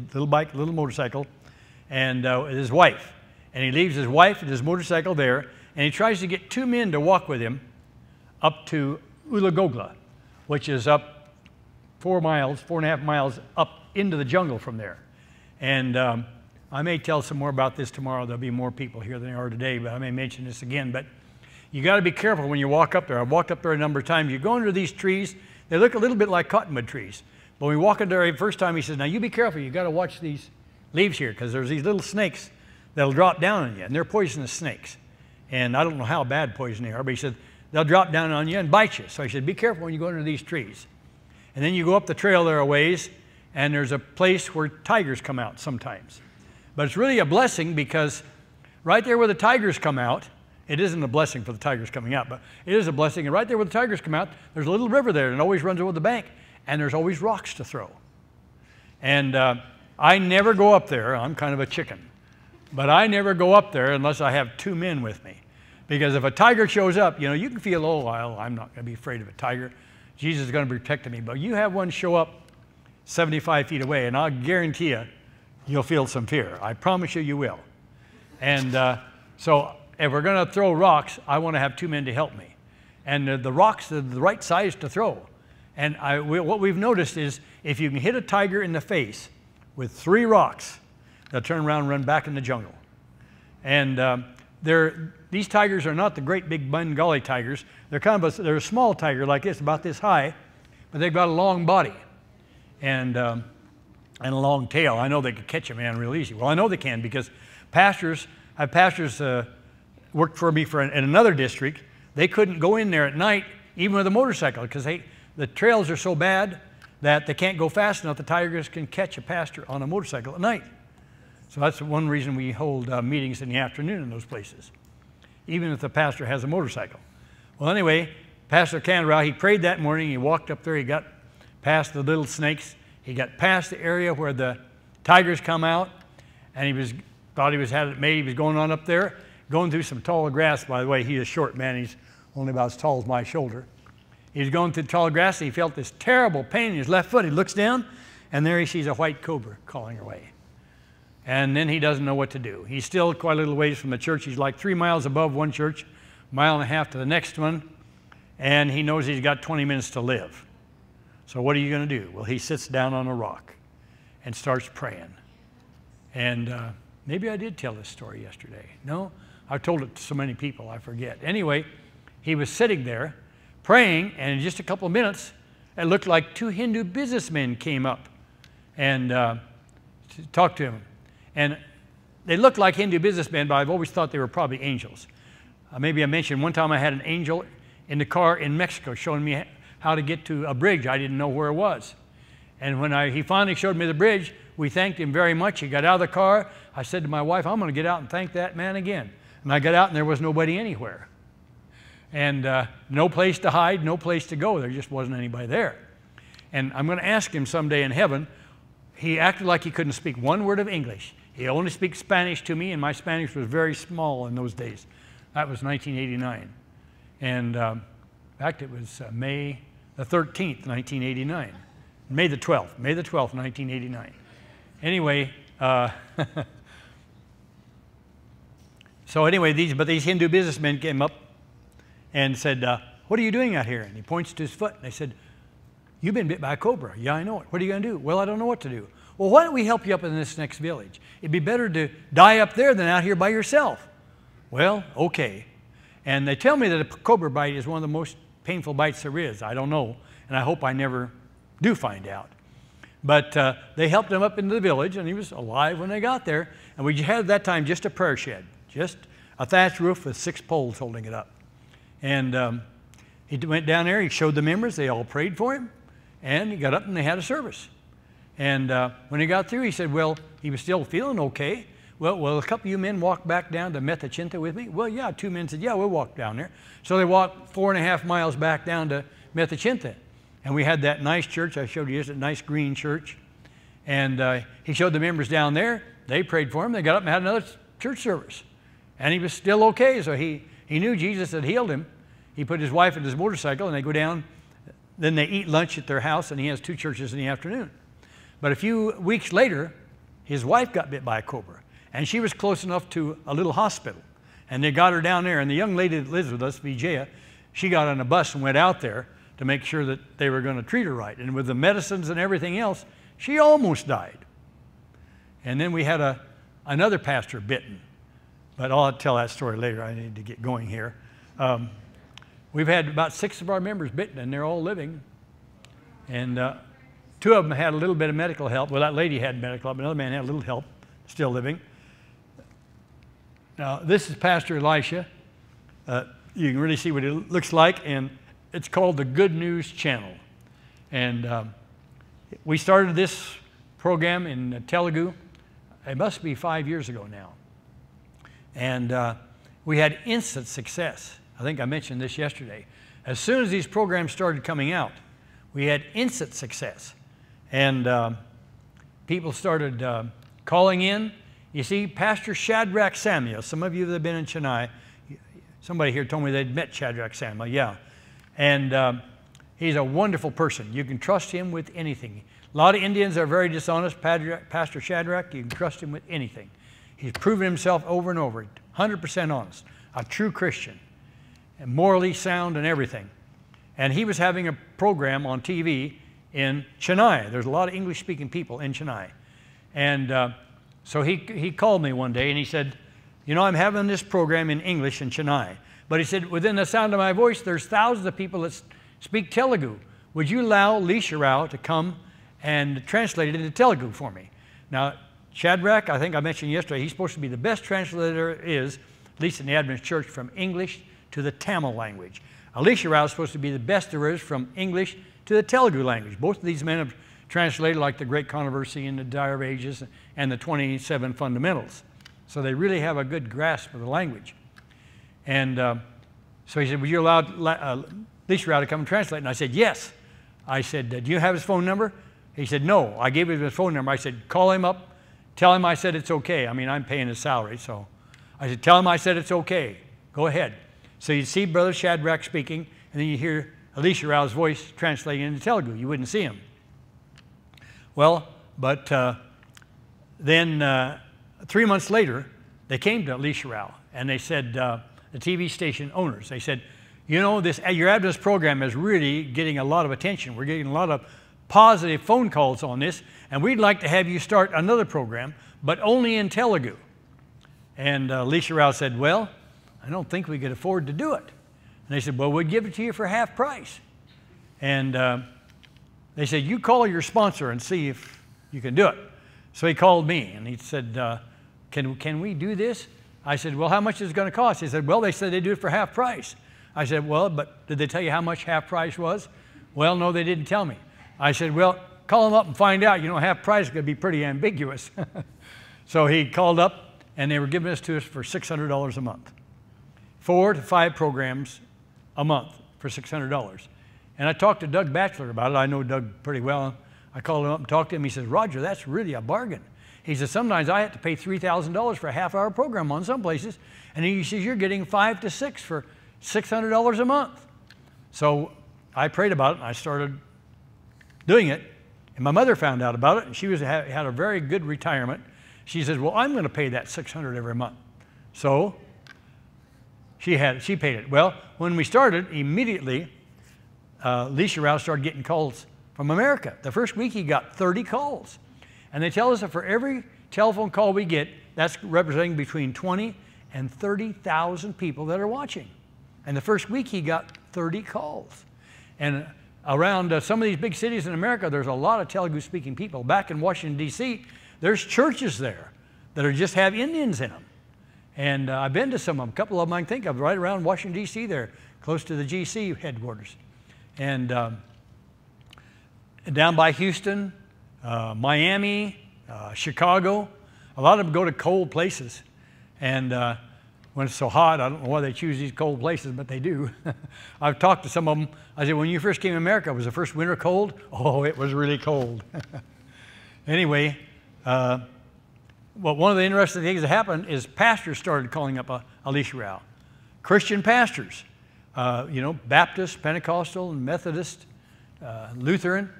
little motorcycle, and with his wife. And he leaves his wife and his motorcycle there, and he tries to get 2 men to walk with him up to Ulagogla, which is up 4.5 miles up into the jungle from there. And I may tell some more about this tomorrow. There'll be more people here than there are today, but I may mention this again. But you got to be careful when you walk up there. I've walked up there a number of times. You go under these trees. They look a little bit like cottonwood trees. But when we walk in there the first time, he says, now you be careful. You got to watch these leaves here because there's these little snakes that'll drop down on you, and they're poisonous snakes. And I don't know how bad poison they are, but he said, they'll drop down on you and bite you. So he said, be careful when you go under these trees. And then you go up the trail there a ways, and there's a place where tigers come out sometimes. But it's really a blessing because right there where the tigers come out, it isn't a blessing for the tigers coming out, but it is a blessing. And right there where the tigers come out, there's a little river there, and it always runs over the bank, and there's always rocks to throw. And I never go up there. I'm kind of a chicken. But I never go up there unless I have 2 men with me. Because if a tiger shows up, you know, you can feel, oh, well, I'm not going to be afraid of a tiger. Jesus is going to protect me. But you have one show up 75 feet away, and I'll guarantee you, you'll feel some fear. I promise you, you will. And so if we're going to throw rocks, I want to have 2 men to help me. And the rocks are the right size to throw. And what we've noticed is if you can hit a tiger in the face with 3 rocks, they'll turn around and run back in the jungle. And these tigers are not the great big Bengali tigers. They're a small tiger like this, about this high, but they've got a long body and a long tail. I know they could catch a man real easy. Well, I know they can because pastors worked for me in another district. They couldn't go in there at night, even with a motorcycle, because the trails are so bad that they can't go fast enough. The tigers can catch a pastor on a motorcycle at night. So that's one reason we hold meetings in the afternoon in those places, even if the pastor has a motorcycle. Well, anyway, Pastor Canarau, he prayed that morning. He walked up there. He got past the little snakes. He got past the area where the tigers come out, and he thought he had it made. He was going on up there, going through some tall grass. By the way, he is a short man. He's only about as tall as my shoulder. He was going through the tall grass. And he felt this terrible pain in his left foot. He looks down, and there he sees a white cobra calling away. And then he doesn't know what to do. He's still quite a little ways from the church. He's like 3 miles above one church, 1.5 miles to the next one, and he knows he's got 20 minutes to live. So what are you going to do? Well, he sits down on a rock and starts praying. And maybe I did tell this story yesterday. No? I've told it to so many people, I forget. Anyway, he was sitting there praying, and in just a couple of minutes, it looked like 2 Hindu businessmen came up and talked to him. And they looked like Hindu businessmen, but I've always thought they were probably angels. maybe I mentioned one time I had an angel in the car in Mexico showing me how to get to a bridge. I didn't know where it was. And when he finally showed me the bridge, we thanked him very much. He got out of the car. I said to my wife, I'm going to get out and thank that man again. And I got out and there was nobody anywhere. And no place to hide, no place to go. There just wasn't anybody there. And I'm going to ask him someday in heaven. He acted like he couldn't speak one word of English. He only speaks Spanish to me, and my Spanish was very small in those days. That was 1989. And in fact, it was May the 13th, 1989. May the 12th, 1989. Anyway, so anyway, these Hindu businessmen came up and said, what are you doing out here? And he points to his foot. And they said, you've been bit by a cobra. Yeah, I know it. What are you going to do? Well, I don't know what to do. Well, why don't we help you up in this next village? It'd be better to die up there than out here by yourself. Well, okay. And they tell me that a cobra bite is one of the most painful bites there is. I don't know, and I hope I never do find out. But they helped him up into the village, and he was alive when they got there. And we had at that time just a prayer shed, just a thatched roof with 6 poles holding it up. And he went down there, he showed the members, they all prayed for him, and he got up and they had a service. And when he got through, he said, well, he was still feeling okay. Well, a couple of you men walked back down to Metachinta with me? Well, yeah, 2 men said, yeah, we'll walk down there. So they walked 4.5 miles back down to Metachinta. And we had that nice church I showed you, a nice green church. And he showed the members down there. They prayed for him. They got up and had another church service. And he was still okay, so he knew Jesus had healed him. He put his wife in his motorcycle, and they go down. Then they eat lunch at their house, and he has 2 churches in the afternoon. But a few weeks later, his wife got bit by a cobra. And she was close enough to a little hospital. And they got her down there. And the young lady that lives with us, Vijaya, she got on a bus and went out there to make sure that they were going to treat her right. And with the medicines and everything else, she almost died. And then we had another pastor bitten. But I'll tell that story later. I need to get going here. We've had about 6 of our members bitten, and they're all living. And 2 of them had a little bit of medical help. Well, that lady had medical help. Another man had a little help, still living. Now, this is Pastor Elisha. You can really see what it looks like, and it's called the Good News Channel. And we started this program in Telugu. It must be 5 years ago now. And we had instant success. I think I mentioned this yesterday. As soon as these programs started coming out, we had instant success. And people started calling in. You see, Pastor Shadrach Samuel, some of you that have been in Chennai, somebody here told me they'd met Shadrach Samuel, yeah. And he's a wonderful person. You can trust him with anything. A lot of Indians are very dishonest. Pastor Shadrach, you can trust him with anything. He's proven himself over and over, 100% honest, a true Christian, and morally sound and everything. And he was having a program on TV in Chennai. There's a lot of English-speaking people in Chennai. And so he called me one day and he said, you know, I'm having this program in English in Chennai. But he said, within the sound of my voice, there's thousands of people that speak Telugu. Would you allow Lisha Rao to come and translate it into Telugu for me? Now, Shadrach, I think I mentioned yesterday, he's supposed to be the best translator there is, at least in the Adventist Church, from English to the Tamil language. Elisha Rao is supposed to be the best there is from English to the Telugu language. Both of these men have translated like the Great Controversy in the Dire of Ages and the 27 Fundamentals. So they really have a good grasp of the language. And so he said, would you allow Elisha Rao to come and translate? And I said, yes. I said, do you have his phone number? He said, no. I gave him his phone number. I said, call him up. Tell him I said it's okay. I mean, I'm paying his salary. So I said, tell him I said it's okay. Go ahead. So you see Brother Shadrach speaking, and then you hear Elisha Rao's voice translating into Telugu. You wouldn't see him. Well, but then 3 months later, they came to Elisha Rao, and they said, the TV station owners, they said, you know, your Adventist program is really getting a lot of attention. We're getting a lot of positive phone calls on this, and we'd like to have you start another program, but only in Telugu. And Elisha Rao said, well, I don't think we could afford to do it. And they said, well, we'd give it to you for half price. And they said, you call your sponsor and see if you can do it. So he called me, and he said, can we do this? I said, well, how much is it going to cost? He said, well, they said they do it for half price. I said, well, but did they tell you how much half price was? Well, no, they didn't tell me. I said, well, call them up and find out. You know, half price could be pretty ambiguous. So he called up, and they were giving this to us for $600 a month. 4 to 5 programs a month for $600. And I talked to Doug Batchelor about it. I know Doug pretty well. I called him up and talked to him. He says, Roger, that's really a bargain. He says, sometimes I have to pay $3,000 for a half-hour program on some places. And he says, you're getting 5 to 6 for $600 a month. So I prayed about it, and I started doing it. And my mother found out about it, and she had a very good retirement. She says, well, I'm going to pay that $600 every month. So she paid it. Well, when we started, immediately, Elisha Rao started getting calls from America. The first week, he got 30 calls. And they tell us that for every telephone call we get, that's representing between 20 and 30,000 people that are watching. And the first week, he got 30 calls. And around some of these big cities in America, there's a lot of Telugu-speaking people. Back in Washington, D.C., there's churches there that just have Indians in them. And I've been to some of them. A couple of them I can think of right around Washington, D.C. there, close to the GC headquarters. And down by Houston, Miami, Chicago. A lot of them go to cold places. And when it's so hot, I don't know why they choose these cold places, but they do. I've talked to some of them. I said, when you first came to America, was the first winter cold? Oh, it was really cold. Anyway, well, one of the interesting things that happened is pastors started calling up Elisha Rao. Christian pastors, you know, Baptist, Pentecostal, and Methodist, Lutheran.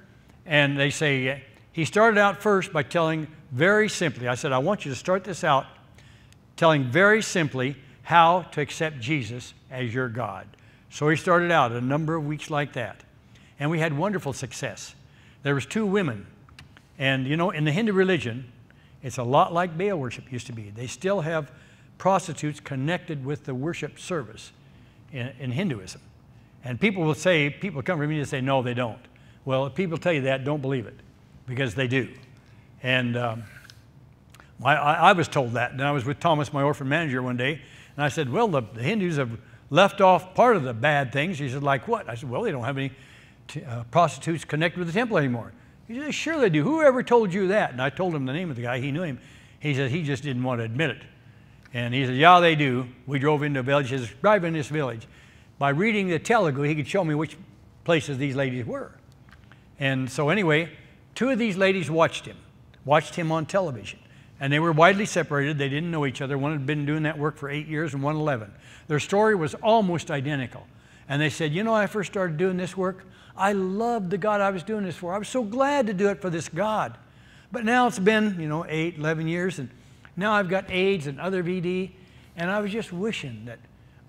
And they say, he started out first by telling very simply, I said, I want you to start this out telling very simply how to accept Jesus as your God. So he started out a number of weeks like that. And we had wonderful success. There was 2 women. And, you know, in the Hindu religion, it's a lot like Baal worship used to be. They still have prostitutes connected with the worship service in Hinduism. And people will say, people come to me and say, no, they don't. Well, if people tell you that, don't believe it, because they do. And I was told that. And I was with Thomas, my orphan manager, one day, and I said, well, the Hindus have left off part of the bad things. He said, like what? I said, well, they don't have any prostitutes connected with the temple anymore. He said, sure they do. Whoever told you that? And I told him the name of the guy. He knew him. He said, he just didn't want to admit it. And he said, yeah, they do. We drove into a village. He says, drive in this village. By reading the Telugu, he could show me which places these ladies were. And so anyway, 2 of these ladies watched him on television. And they were widely separated. They didn't know each other. One had been doing that work for 8 years and one 11. Their story was almost identical. And they said, you know, when I first started doing this work, I loved the God I was doing this for. I was so glad to do it for this God. But now it's been, you know, 8, 11 years, and now I've got AIDS and other VD, and I was just wishing that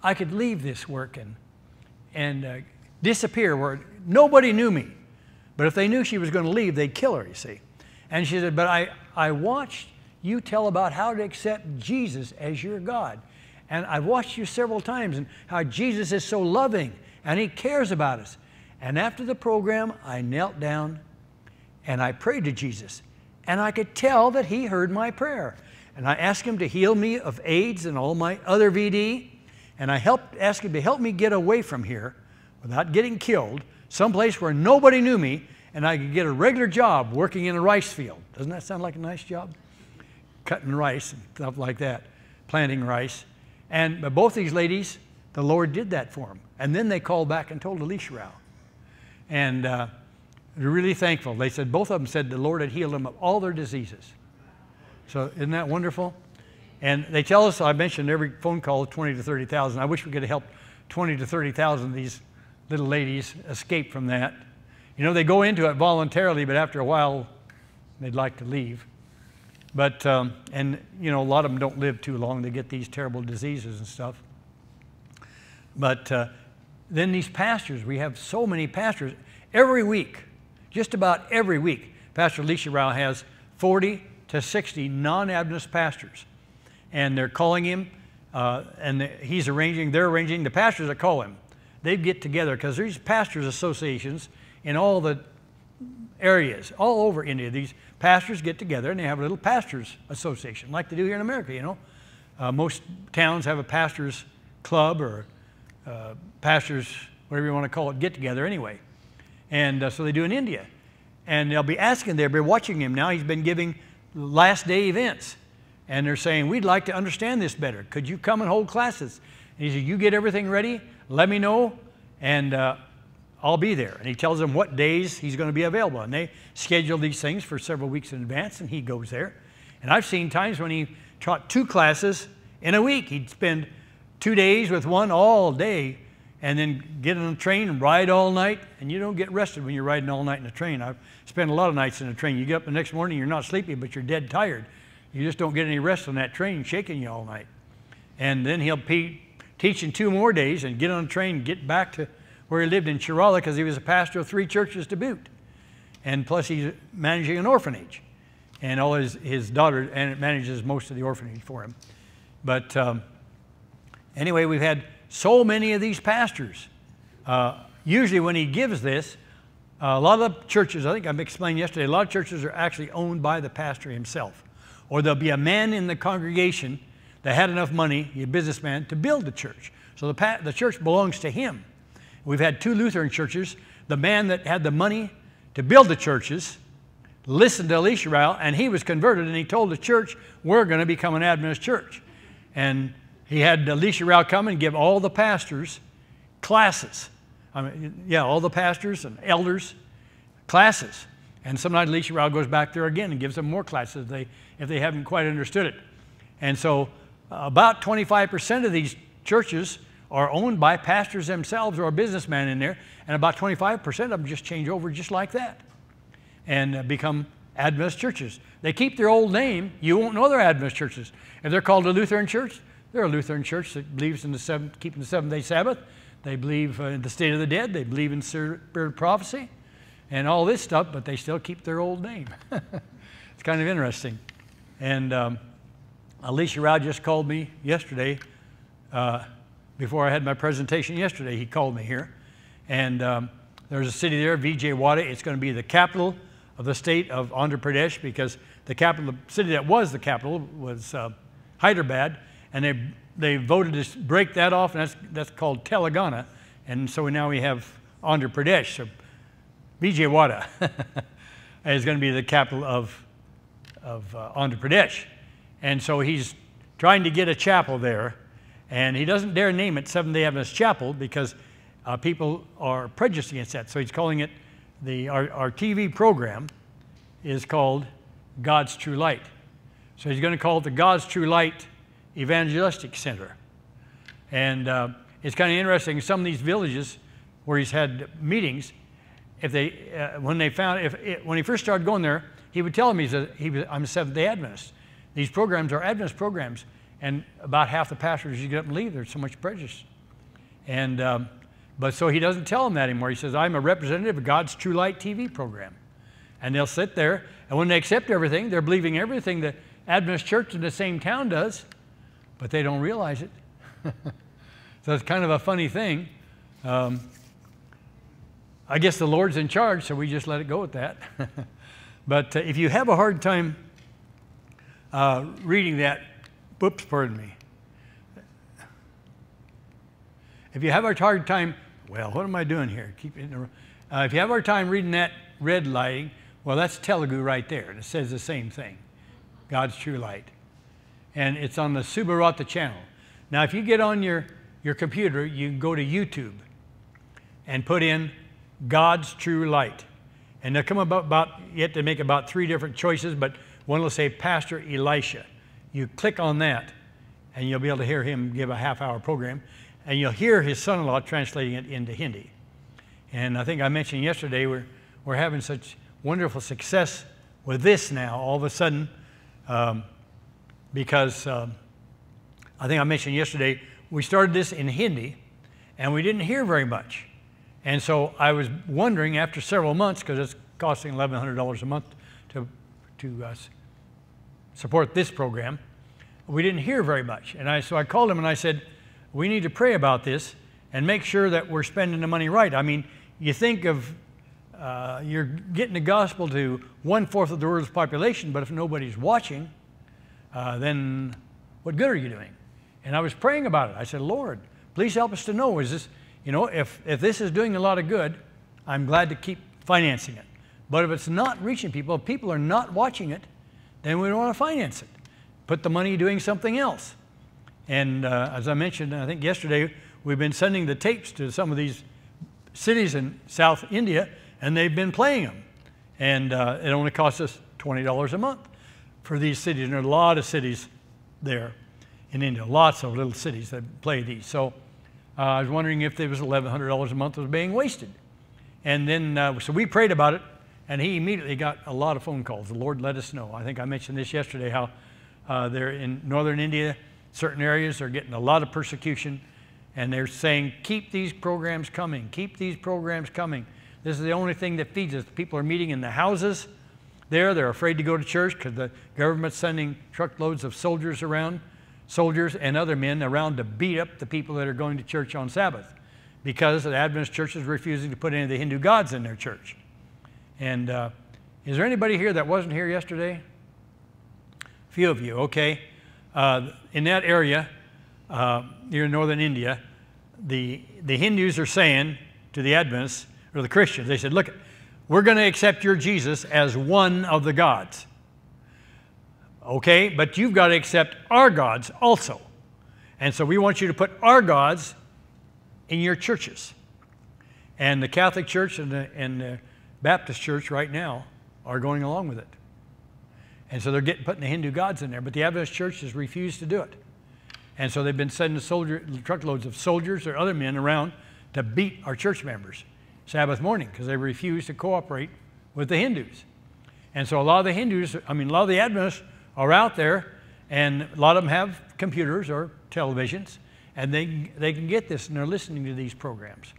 I could leave this work and disappear where nobody knew me. But if they knew she was going to leave, they'd kill her, you see. And she said, but I watched you tell about how to accept Jesus as your God. And I've watched you several times and how Jesus is so loving and he cares about us. And after the program, I knelt down and I prayed to Jesus. And I could tell that he heard my prayer. And I asked him to heal me of AIDS and all my other VD. And I asked him to help me get away from here without getting killed, someplace where nobody knew me, and I could get a regular job working in a rice field. Doesn't that sound like a nice job? Cutting rice and stuff like that, planting rice. And both these ladies, the Lord did that for them. And then they called back and told Elisha Rao. And they're really thankful. They said, both of them said the Lord had healed them of all their diseases. So isn't that wonderful? And they tell us, I mentioned every phone call, 20 to 30,000. I wish we could have helped 20 to 30,000 of these little ladies escape from that. You know, they go into it voluntarily, but after a while, they'd like to leave. But, and, you know, a lot of them don't live too long. They get these terrible diseases and stuff. But then these pastors, we have so many pastors. Every week, just about every week, Pastor Elisha Rao has 40 to 60 non-Adventist pastors. And they're calling him, and they're arranging, the pastors that call him, they get together, because there's pastors associations in all the areas, all over India. These pastors get together and they have a little pastors association, like they do here in America, you know. Most towns have a pastor's club or pastors, whatever you want to call it, get together anyway. And so they do in India. And they'll be asking, they'll be watching him now. He's been giving last day events. And they're saying, we'd like to understand this better. Could you come and hold classes? And he said, you get everything ready, let me know, and I'll be there. And he tells them what days he's going to be available. And they schedule these things for several weeks in advance, and he goes there. And I've seen times when he taught 2 classes in a week. He'd spend 2 days with one all day, and then get on a train and ride all night. And you don't get rested when you're riding all night in a train. I've spent a lot of nights in a train. You get up the next morning, you're not sleepy, but you're dead tired. You just don't get any rest on that train, shaking you all night. And then he'll be teaching 2 more days and get on a train and get back to where he lived in Kerala, because he was a pastor of 3 churches to boot. And plus he's managing an orphanage. And all his daughter and manages most of the orphanage for him. But anyway, we've had so many of these pastors. Usually when he gives this, a lot of the churches, I think I explained yesterday, a lot of churches are actually owned by the pastor himself. Or there'll be a man in the congregation that had enough money, a businessman, to build the church. So the church belongs to him. We've had 2 Lutheran churches. The man that had the money to build the churches listened to Elisha Rao, and he was converted, and he told the church, we're going to become an Adventist church. And he had Elisha Rao come and give all the pastors classes. I mean, yeah, all the pastors and elders classes. And sometimes Elisha Rao goes back there again and gives them more classes if they haven't quite understood it. And so about 25% of these churches are owned by pastors themselves or a businessman in there, and about 25% of them just change over just like that and become Adventist churches. They keep their old name. You won't know they're Adventist churches. If they're called a Lutheran church, they're a Lutheran church that believes in keeping the 7-day Sabbath. They believe in the state of the dead. They believe in spirit of prophecy and all this stuff, but they still keep their old name. It's kind of interesting. And Elisha Rao just called me yesterday. Before I had my presentation yesterday, he called me here. And there's a city there, Vijayawada. It's going to be the capital of the state of Andhra Pradesh, because the capital, the city that was the capital was Hyderabad, and they voted to break that off, and that's called Telangana. And so now we have Andhra Pradesh. So Vijayawada is going to be the capital of Andhra Pradesh. And so he's trying to get a chapel there, and he doesn't dare name it Seventh-day Adventist Chapel because people are prejudiced against that. So he's calling it, our TV program is called God's True Light. So he's going to call it the God's True Light Evangelistic Center. And it's kind of interesting, some of these villages where he's had meetings, when he first started going there, he would tell them, I'm a Seventh-day Adventist. These programs are Adventist programs, and about half the pastors you get up and leave, there's so much prejudice. And but so he doesn't tell them that anymore. He says, I'm a representative of God's True Light TV program. And they'll sit there, and when they accept everything, they're believing everything the Adventist church in the same town does, but they don't realize it. So it's kind of a funny thing. I guess the Lord's in charge, so we just let it go at that. But if you have a hard time reading that, pardon me. If you have a hard time, well, what am I doing here? If you have a hard time reading that red lighting, well, that's Telugu right there, and it says the same thing, God's True Light. And it's on the Subarata channel. Now, if you get on your computer, you can go to YouTube and put in God's True Light. And they'll come you have to make about 3 different choices, but one will say Pastor Elisha. You click on that, and you'll be able to hear him give a half-hour program, and you'll hear his son-in-law translating it into Hindi. And I think I mentioned yesterday we're having such wonderful success with this now, all of a sudden, because I think I mentioned yesterday, we started this in Hindi, and we didn't hear very much. And so I was wondering after several months, because it's costing $1,100 a month to support this program, we didn't hear very much. And so I called him and I said, we need to pray about this and make sure that we're spending the money right. I mean, you think of, you're getting the gospel to 1/4 of the world's population, but if nobody's watching, then What good are you doing? And I was praying about it. I said, Lord, please help us to know, is this, if this is doing a lot of good, I'm glad to keep financing it. But if it's not reaching people, if people are not watching it, then we don't want to finance it. Put the money doing something else. And as I mentioned, I think yesterday, we've been sending the tapes to some of these cities in South India, and they've been playing them. And it only costs us $20 a month for these cities. And there are a lot of cities there in India, lots of little cities that play these. So I was wondering if there was $1,100 a month that was being wasted. And then, so we prayed about it, and he immediately got a lot of phone calls. The Lord let us know. I think I mentioned this yesterday, how they're in northern India, certain areas are getting a lot of persecution, and they're saying, keep these programs coming, keep these programs coming. This is the only thing that feeds us. People are meeting in the houses there. They're afraid to go to church because the government's sending truckloads of soldiers around, soldiers and other men around to beat up the people that are going to church on Sabbath, because the Adventist church is refusing to put any of the Hindu gods in their church. And is there anybody here that wasn't here yesterday? A few of you, okay. In that area, near northern India, the Hindus are saying to the Adventists, or the Christians, they said, look, we're going to accept your Jesus as one of the gods. Okay, but you've got to accept our gods also. And so we want you to put our gods in your churches. And the Catholic Church and the Baptist Church right now are going along with it. And so they're putting the Hindu gods in there, but the Adventist Church has refused to do it. And so they've been sending truckloads of soldiers or other men around to beat our church members Sabbath morning, because they refuse to cooperate with the Hindus. And so a lot of the Hindus, a lot of the Adventists are out there, and a lot of them have computers or televisions, and they can get this, and they're listening to these programs.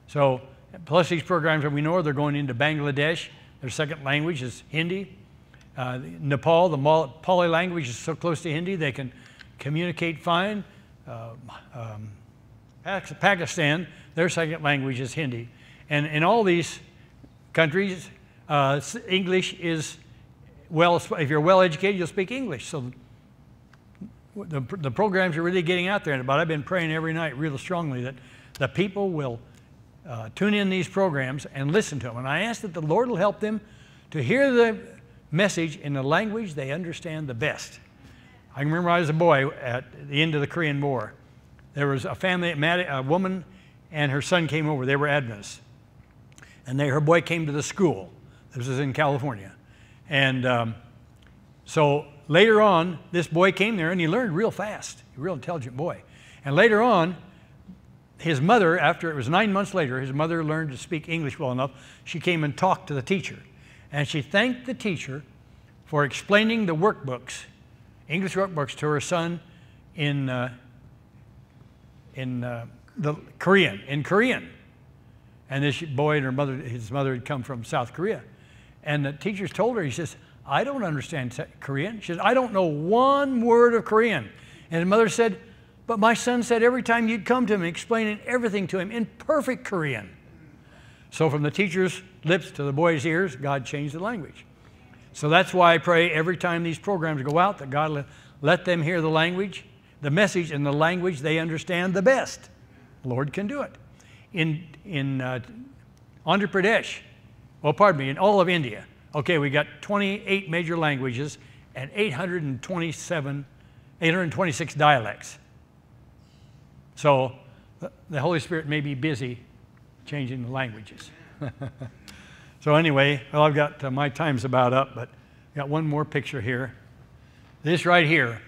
So, plus these programs that we know, they're going into Bangladesh. Their second language is Hindi. Nepal, the Pali language is so close to Hindi, they can communicate fine. Pakistan, their second language is Hindi. And in all these countries, English is, if you're well educated, you'll speak English. So the programs are really getting out there. But I've been praying every night real strongly that the people will tune in these programs and listen to them. And I ask that the Lord will help them to hear the message in the language they understand the best. I can remember I was a boy at the end of the Korean War. There was a family, a woman and her son came over. They were Adventists. And her boy came to the school. This was in California. And so later on, this boy came there and he learned real fast. A real intelligent boy. And later on, his mother, after it was 9 months later, his mother learned to speak English well enough. She came and talked to the teacher. And she thanked the teacher for explaining the workbooks, English workbooks, to her son in Korean. And this boy and his mother had come from South Korea. And the teachers told her, he says, I don't understand Korean. She says, I don't know one word of Korean. And his mother said, but my son said every time you'd come to him explaining everything to him in perfect Korean. So from the teacher's lips to the boy's ears, God changed the language. So that's why I pray every time these programs go out that God let them hear the language, the message in the language they understand the best. The Lord can do it. In Andhra Pradesh, in all of India, okay, we got 28 major languages and 826 dialects. So the Holy Spirit may be busy changing the languages. So anyway, well, I've got, my time's about up, but I've got one more picture here. This right here,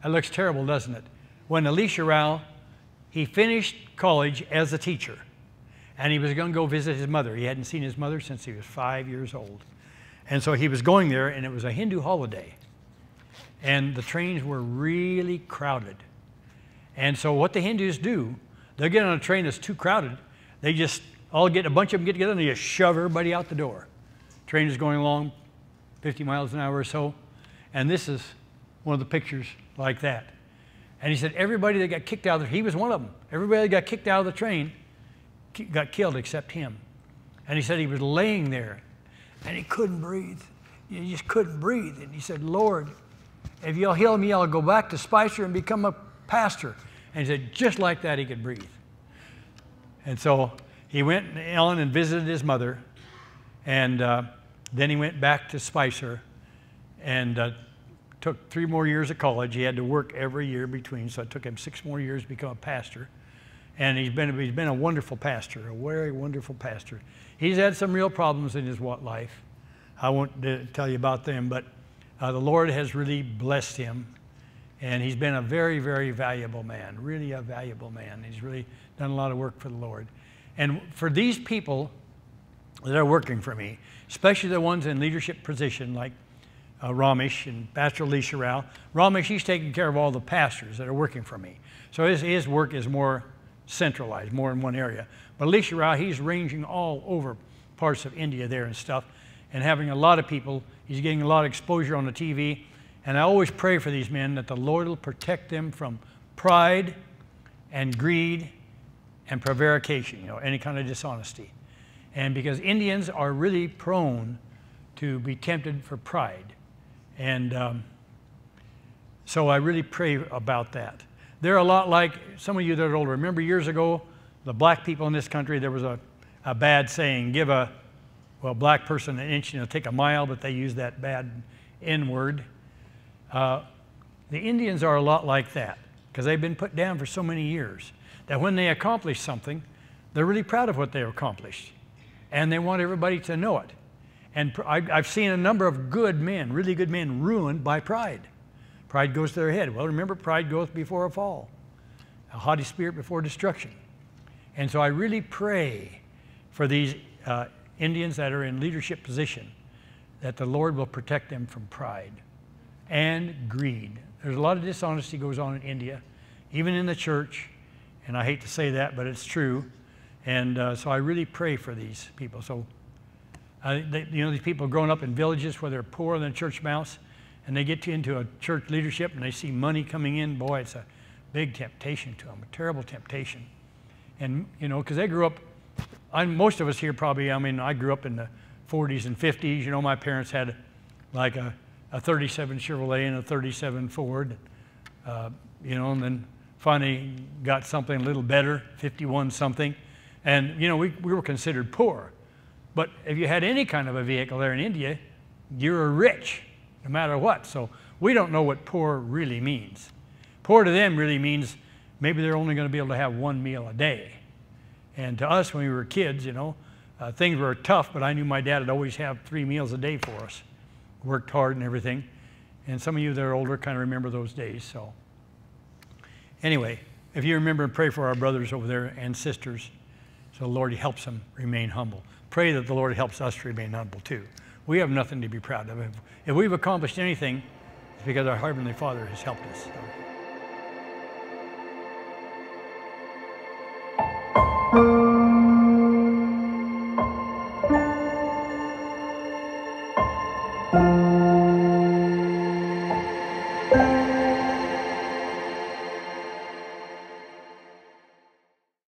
that looks terrible, doesn't it? When Elisha Rao, he finished college as a teacher, and he was going to go visit his mother. He hadn't seen his mother since he was 5 years old. And so he was going there, and it was a Hindu holiday. And the trains were really crowded. And so what the Hindus do, they'll get on a train that's too crowded. They just a bunch of them get together, and they just shove everybody out the door. Train is going along 50 miles an hour or so. And this is one of the pictures like that. And he said everybody that got kicked out of the train, he was one of them. Everybody that got kicked out of the train got killed except him. And he said he was laying there and he couldn't breathe. He just couldn't breathe. And he said, Lord, if you'll heal me, I'll go back to Spicer and become a pastor. And he said, just like that, he could breathe. And so he went, Ellen, and visited his mother. And then he went back to Spicer and took 3 more years of college. He had to work every year between, so it took him 6 more years to become a pastor. And he's been a wonderful pastor, a very wonderful pastor. He's had some real problems in his life. I won't tell you about them, but the Lord has really blessed him. And he's been a very, very valuable man, really a valuable man. He's really done a lot of work for the Lord. And for these people that are working for me, especially the ones in leadership position like Ramesh and Pastor Elisha Rao. Ramesh, he's taking care of all the pastors that are working for me. So his work is more centralized, more in one area. But Elisha Rao, he's ranging all over parts of India there and stuff, and having a lot of people. He's getting a lot of exposure on the TV. And I always pray for these men that the Lord will protect them from pride and greed and prevarication, you know, any kind of dishonesty. And because Indians are really prone to be tempted for pride. And so I really pray about that. They're a lot like some of you that are older. Remember years ago, the black people in this country, there was a bad saying, give a black person an inch and it'll take a mile, but they use that bad N-word. The Indians are a lot like that because they've been put down for so many years that when they accomplish something, they're really proud of what they accomplished. And they want everybody to know it. And I've seen a number of good men, really good men, ruined by pride. Pride goes to their head. Well, remember, pride goeth before a fall, a haughty spirit before destruction. And so I really pray for these Indians that are in leadership position, that the Lord will protect them from pride and greed. There's a lot of dishonesty goes on in India, even in the church, and I hate to say that, but it's true. And so I really pray for these people. So, these people growing up in villages where they're poorer than a church mouse, and they get into a church leadership and they see money coming in, boy, it's a big temptation to them, a terrible temptation. And, you know, because they grew up, most of us here probably, I mean, I grew up in the 40s and 50s. You know, my parents had like a 37 Chevrolet and a 37 Ford, you know, and then finally got something a little better, 51 something. And, you know, we were considered poor. But if you had any kind of a vehicle there in India, you were rich, no matter what. So we don't know what poor really means. Poor to them really means maybe they're only going to be able to have 1 meal a day. And to us, when we were kids, you know, things were tough, but I knew my dad would always have 3 meals a day for us. Worked hard and everything. And some of you that are older kind of remember those days. So anyway, if you remember and pray for our brothers over there and sisters, so the Lord helps them remain humble. Pray that the Lord helps us to remain humble too. We have nothing to be proud of. If we've accomplished anything, it's because our Heavenly Father has helped us. So.